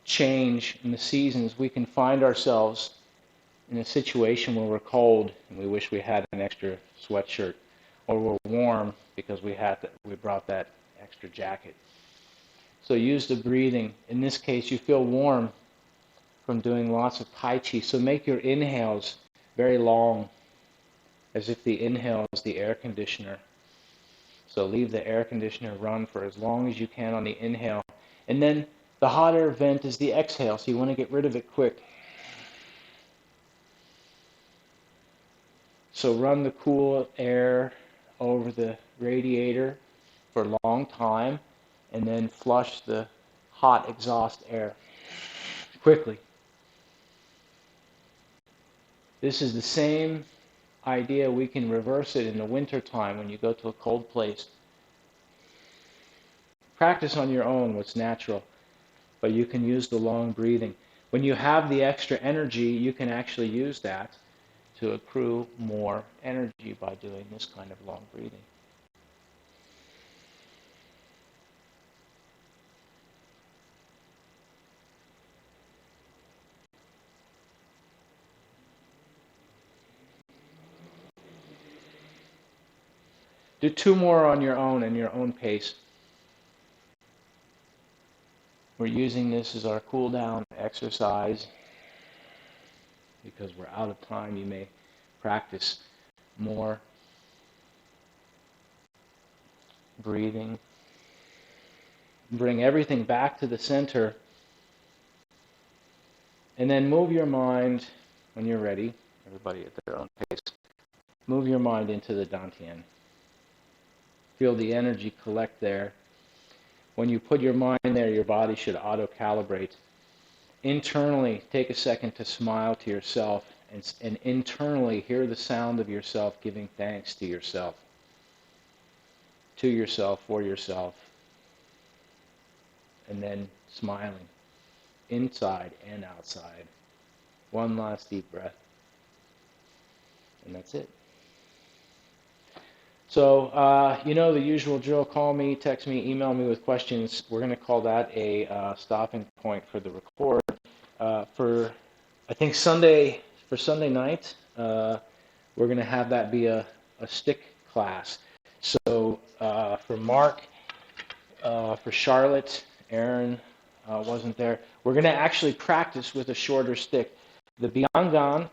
change in the seasons, we can find ourselves in a situation where we're cold and we wish we had an extra sweatshirt, or we're warm because we brought that extra jacket. So use the breathing. In this case, you feel warm from doing lots of Tai Chi. So make your inhales very long, as if the inhale is the air conditioner. So leave the air conditioner run for as long as you can on the inhale. And then the hot air vent is the exhale, so you want to get rid of it quick. So run the cool air over the radiator for a long time, and then flush the hot exhaust air quickly. This is the same idea. We can reverse it in the winter time when you go to a cold place. Practice on your own what's natural, but you can use the long breathing. When you have the extra energy, you can actually use that to accrue more energy by doing this kind of long breathing. Do 2 more on your own and your own pace. We're using this as our cool down exercise because we're out of time. You may practice more breathing. Bring everything back to the center, and then move your mind when you're ready. Everybody at their own pace. Move your mind into the Dantian. Feel the energy collect there. When you put your mind there, your body should auto-calibrate. Internally, take a second to smile to yourself, and internally hear the sound of yourself giving thanks to yourself, for yourself, and then smiling, inside and outside. One last deep breath, and that's it. So, you know the usual drill. Call me, text me, email me with questions. We're going to call that a stopping point for the record. For, I think, Sunday night, we're going to have that be a stick class. So for Mark, for Charlotte, Aaron wasn't there. We're going to actually practice with a shorter stick. The Bian Gan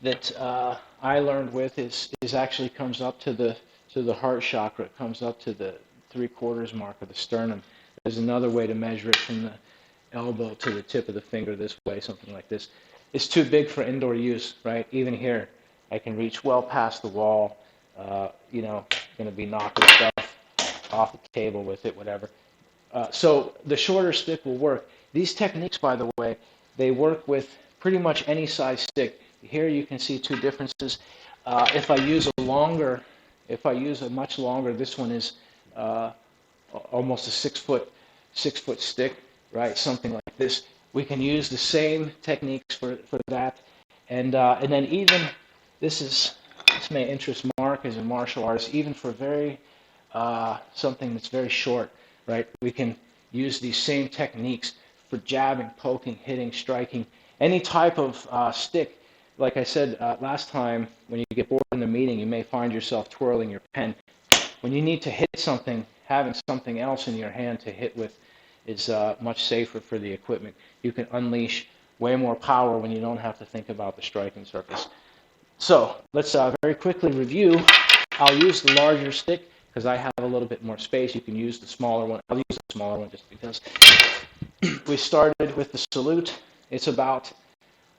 that I learned with is actually comes up to the heart chakra. It comes up to the 3/4 mark of the sternum. There's another way to measure it from the elbow to the tip of the finger this way, something like this. It's too big for indoor use, right? Even here, I can reach well past the wall. Going to be knocking stuff off the table with it, whatever. So the shorter stick will work. These techniques, by the way, They work with pretty much any size stick. Here you can see two differences. If I use a much longer, this one is uh, almost a 6 foot stick, right? Something like this. We can use the same techniques for that, and then even this may interest Mark as a martial artist, even for very something that's very short, right? We can use these same techniques for jabbing, poking, hitting, striking, any type of stick. Like I said last time, when you get bored in a meeting, you may find yourself twirling your pen. When you need to hit something, having something else in your hand to hit with is much safer for the equipment. You can unleash way more power when you don't have to think about the striking surface. So let's very quickly review. I'll use the larger stick because I have a little bit more space. You can use the smaller one. I'll use the smaller one just because. We started with the salute. It's about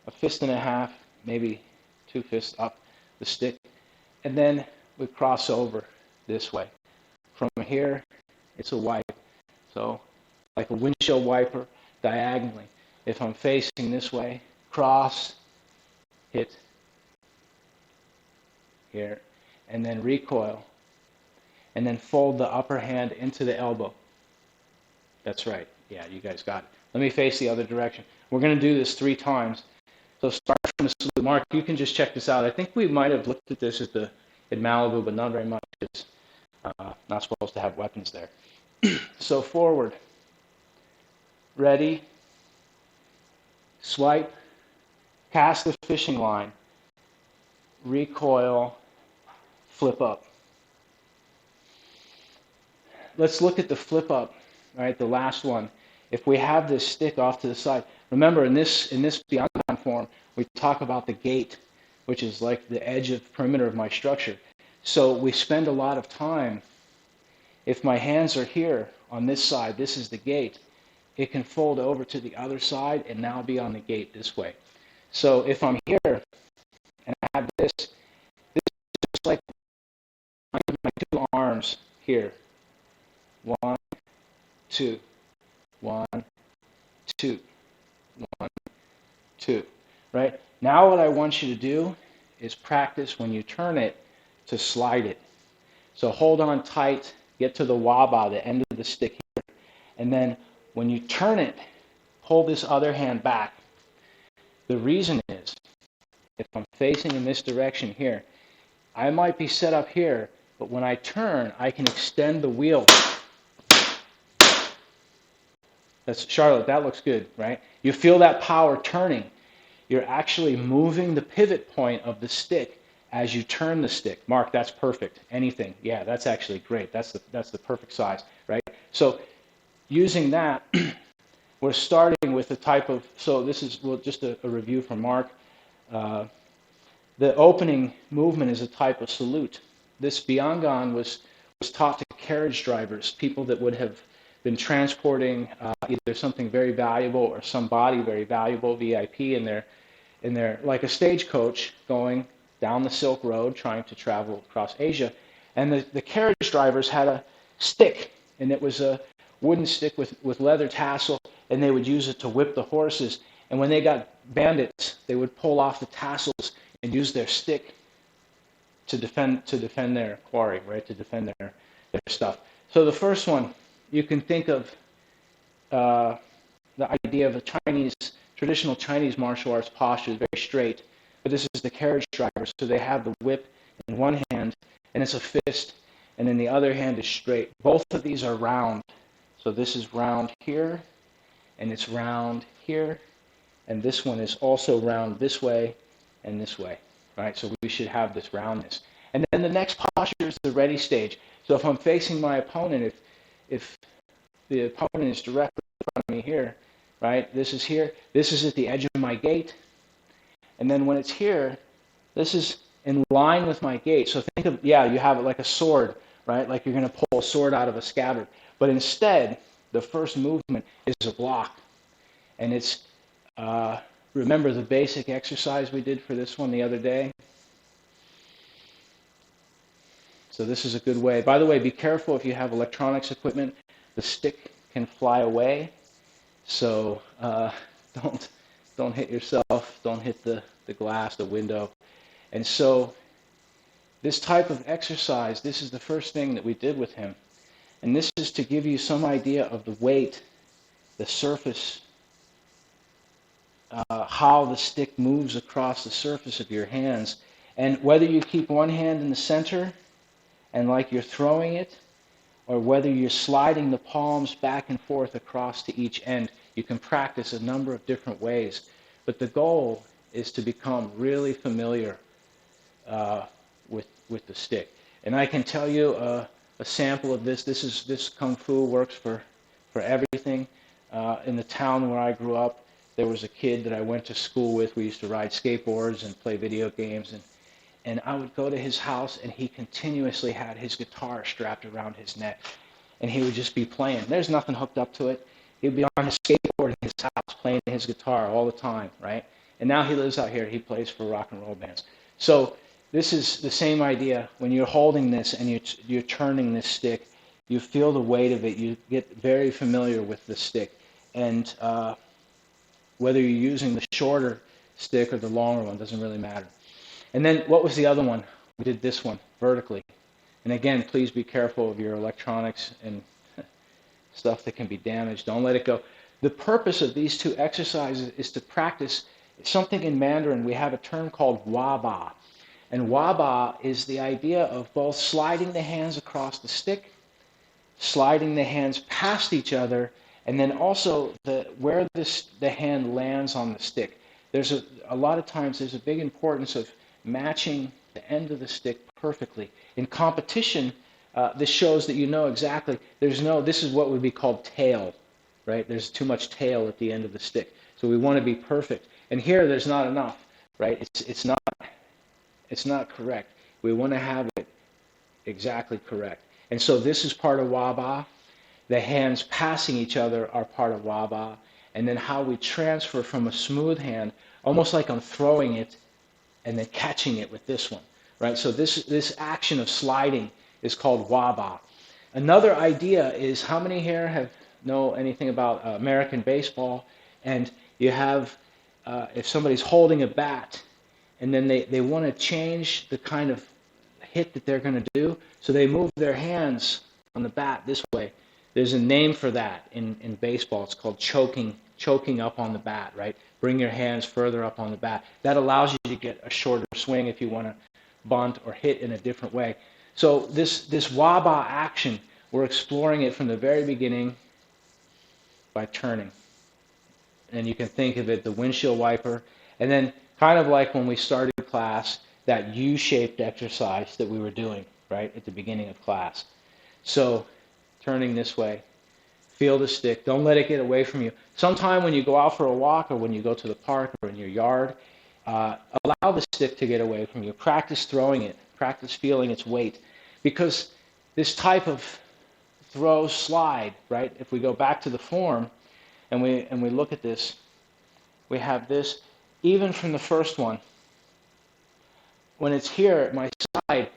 a fist and a half, maybe 2 fists up the stick. And then we cross over this way. From here, it's a wipe. So like a windshield wiper diagonally. If I'm facing this way, cross, hit here, and then recoil. And then fold the upper hand into the elbow. That's right. Yeah, you guys got it. Let me face the other direction. We're going to do this 3 times. So start from the salute. Mark, you can just check this out. I think we might have looked at this at Malibu, but not very much. It's not supposed to have weapons there. So forward. Ready. Swipe. Cast the fishing line. Recoil. Flip up. Let's look at the flip up, right? The last one. If we have this stick off to the side, remember in this Bian Gan form, we talk about the gate, which is like the edge of perimeter of my structure. So we spend a lot of time. If my hands are here on this side, this is the gate. It can fold over to the other side and now be on the gate this way. So if I'm here and I have this is just like my 2 arms here. 1, 2, 1, 2, 1, 2, right? Now what I want you to do is practice when you turn it to slide it. So hold on tight, get to the waba, the end of the stick here, and then when you turn it, pull this other hand back. The reason is, if I'm facing in this direction here, I might be set up here, but when I turn, I can extend the wheel. That's Charlotte, that looks good, right? You feel that power turning. You're actually moving the pivot point of the stick as you turn the stick. Mark, that's perfect. Anything. Yeah, that's actually great. That's the perfect size, right? So using that, we're starting with the type of, so this is just a review from Mark. The opening movement is a type of salute. This Bian Gan was taught to carriage drivers, people that would have been transporting either something very valuable or somebody very valuable, VIP, in their like a stagecoach going down the Silk Road trying to travel across Asia. And the carriage drivers had a stick, and it was a wooden stick with leather tassel, and they would use it to whip the horses. And when they got bandits, they would pull off the tassels and use their stick to defend their quarry, right? To defend their stuff. So the first one, you can think of the idea of a traditional Chinese martial arts posture is very straight, but this is the carriage driver. So they have the whip in one hand, and it's a fist, and in the other hand is straight. Both of these are round. So this is round here, and it's round here, and this one is also round this way and this way, right? So we should have this roundness. And then the next posture is the ready stage. So if I'm facing my opponent, if the opponent is directly in front of me here, right? This is here. This is at the edge of my gate. And then when it's here, this is in line with my gate. So think of, you have it like a sword, right? Like you're going to pull a sword out of a scabbard. But instead, the first movement is a block. And it's, remember the basic exercise we did for this one the other day? So this is a good way. By the way, be careful if you have electronics equipment. The stick can fly away. So don't don't hit yourself, don't hit the glass, the window. And so this type of exercise, this is the first thing that we did with him. And this is to give you some idea of the weight, the surface, how the stick moves across the surface of your hands. And whether you keep one hand in the center and like you're throwing it, or whether you're sliding the palms back and forth across to each end, you can practice a number of different ways. But the goal is to become really familiar with the stick. And I can tell you a sample of this. This Kung Fu works for everything. In the town where I grew up, there was a kid that I went to school with. We used to ride skateboards and play video games. And I would go to his house, and he continuously had his guitar strapped around his neck. And he would just be playing. There's nothing hooked up to it. He'd be on his skateboard in his house playing his guitar all the time, right? And now he lives out here. He plays for rock and roll bands. So this is the same idea. When you're holding this and you're turning this stick, you feel the weight of it. You get very familiar with the stick. And whether you're using the shorter stick or the longer one, doesn't really matter. And then what was the other one? We did this one vertically. And again, please be careful of your electronics and stuff that can be damaged. Don't let it go. The purpose of these two exercises is to practice something in Mandarin. We have a term called waba. And waba is the idea of both sliding the hands across the stick, sliding the hands past each other, and then also where the hand lands on the stick. There's a lot of times there's a big importance of matching the end of the stick perfectly. In competition, this shows that you know exactly. This is what would be called tail, right? There's too much tail at the end of the stick. So we want to be perfect. And here there's not enough, right? It's not correct. We want to have it exactly correct. And so this is part of waba. The hands passing each other are part of waba. And then how we transfer from a smooth hand, almost like I'm throwing it, and then catching it with this one, right? So this action of sliding is called waba. Another idea is, how many here know anything about American baseball? And you have, if somebody's holding a bat, and then they want to change the kind of hit that they're going to do, so they move their hands on the bat this way. There's a name for that in baseball. It's called choking up on the bat, right? Bring your hands further up on the bat. That allows you to get a shorter swing if you want to bunt or hit in a different way. So this waba action, we're exploring it from the very beginning by turning. And you can think of it, the windshield wiper, and then kind of like when we started class, that U-shaped exercise that we were doing, right, at the beginning of class. So turning this way. Feel the stick. Don't let it get away from you. Sometime when you go out for a walk or when you go to the park or in your yard, allow the stick to get away from you. Practice throwing it. Practice feeling its weight. Because this type of throw slide, right, if we go back to the form and we look at this, we have this, even from the first one, when it's here at my side,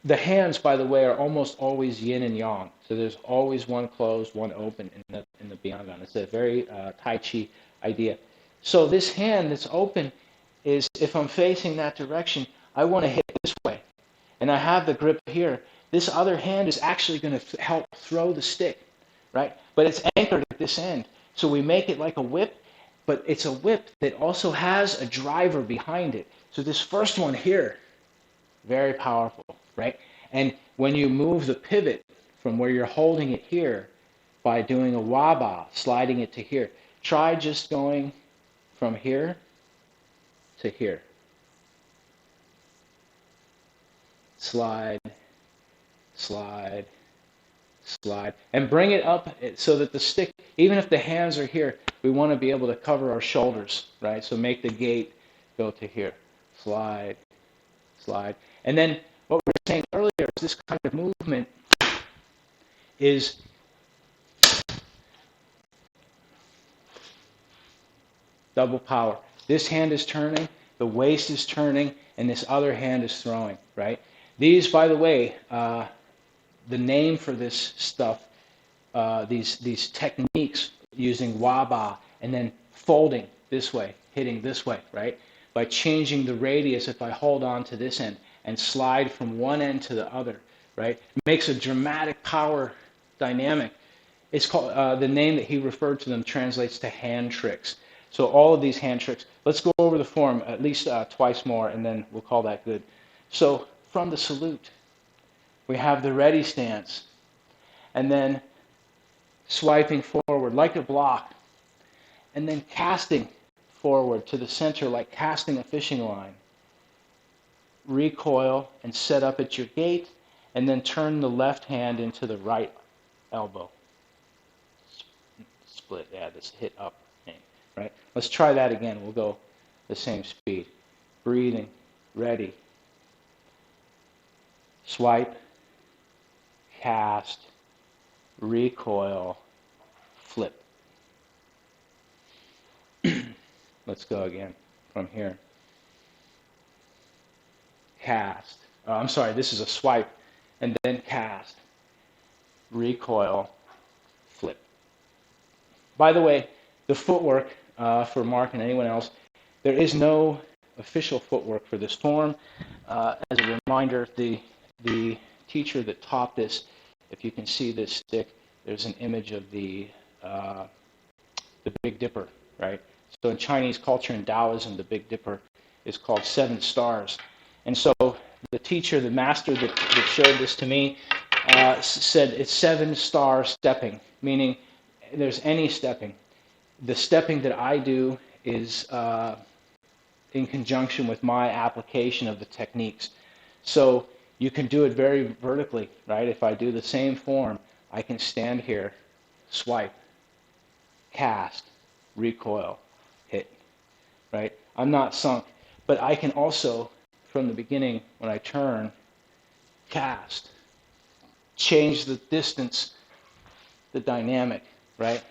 the hands, by the way, are almost always yin and yang. So there's always one closed, one open in the Bian Gan. It's a very Tai Chi idea. So this hand that's open is, if I'm facing that direction, I want to hit this way. And I have the grip here. This other hand is actually going to help throw the stick, right? But it's anchored at this end. So we make it like a whip, but it's a whip that also has a driver behind it. So this first one here, very powerful, right? And when you move the pivot from where you're holding it here by doing a waba, sliding it to here, try just going from here to here. Slide, slide, slide. And bring it up so that the stick, even if the hands are here, we want to be able to cover our shoulders, right? So make the gait go to here. Slide, slide. And then what we were saying earlier is this kind of movement is double power. This hand is turning, the waist is turning, and this other hand is throwing, right? These, by the way, the name for this stuff, these techniques using waba and then folding this way. hitting this way, right? By changing the radius, if I hold on to this end and slide from one end to the other, right? It makes a dramatic power dynamic. It's called, the name that he referred to them translates to hand tricks. So all of these hand tricks, let's go over the form at least twice more, and then we'll call that good. So from the salute, we have the ready stance, and then swiping forward like a block, and then casting forward to the center like casting a fishing line. Recoil and set up at your gate, and then turn the left hand into the right elbow. Split, yeah, this hit up thing, right? Let's try that again. We'll go the same speed. Breathing, ready. Swipe, cast, recoil, flip. Let's go again from here. Cast. I'm sorry, this is a swipe, and then cast, recoil, flip. By the way, the footwork for Mark and anyone else, there is no official footwork for this form. As a reminder, the teacher that taught this, if you can see this stick, there's an image of the Big Dipper, right? So in Chinese culture and Taoism, the Big Dipper is called 7 stars. And so the teacher, the master that showed this to me, said it's 7-star stepping, meaning there's any stepping. The stepping that I do is in conjunction with my application of the techniques. So you can do it very vertically, right? If I do the same form, I can stand here, swipe, cast, recoil, hit, right? I'm not sunk, but I can also, from the beginning, when I turn, cast, change the distance, the dynamic, right?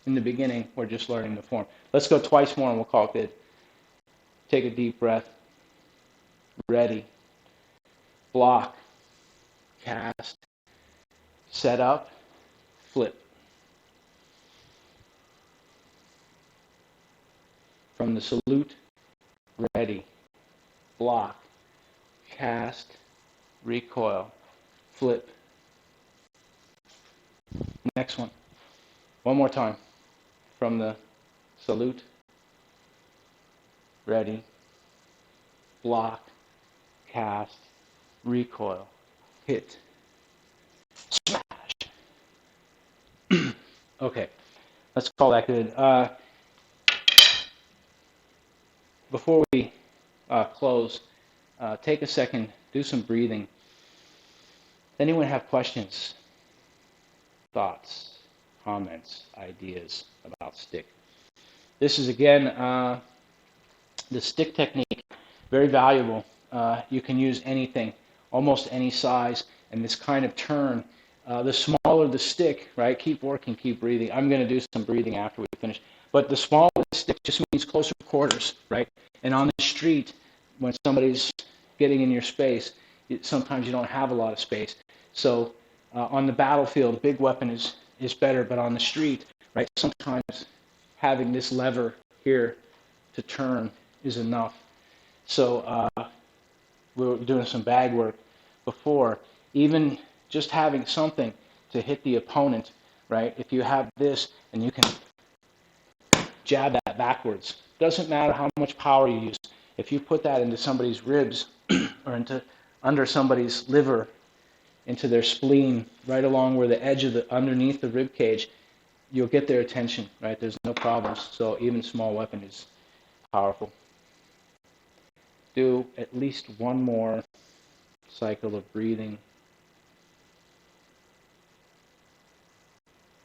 In the beginning, we're just learning the form. Let's go twice more and we'll call it good. Take a deep breath. Ready. Block. Cast. Set up. Flip. From the salute, ready. Block. Cast. Recoil. Flip. Next one. One more time. From the salute, ready, block, cast, recoil, hit, smash. Okay, let's call that good. Before we close, take a second, do some breathing. Anyone have questions, thoughts, comments, ideas about stick? This is, again, the stick technique, very valuable. You can use anything, almost any size, and this kind of turn. The smaller the stick, right? Keep working, keep breathing. I'm going to do some breathing after we finish. But the smaller the stick just means closer quarters, right? And on the street, when somebody's getting in your space, sometimes you don't have a lot of space. So on the battlefield, a big weapon is better, but on the street, right, sometimes having this lever here to turn is enough. So we were doing some bag work before. Even just having something to hit the opponent, right? If you have this and you can jab that backwards, doesn't matter how much power you use. If you put that into somebody's ribs or into under somebody's liver, into their spleen, right along where the edge of the underneath the rib cage, you'll get their attention, right? There's no problems. So even small weapon is powerful. Do at least one more cycle of breathing.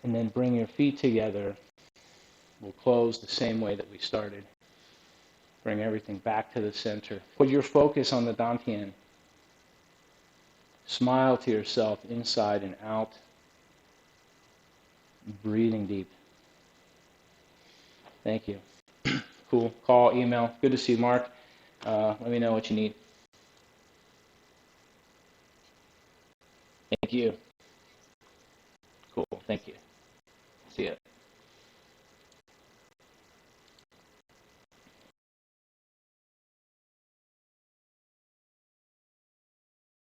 And then bring your feet together. We'll close the same way that we started. Bring everything back to the center. Put your focus on the dantian. Smile to yourself inside and out. Breathing deep. Thank you. Cool. Call, email. Good to see you, Mark. Let me know what you need. Thank you. Cool. Thank you.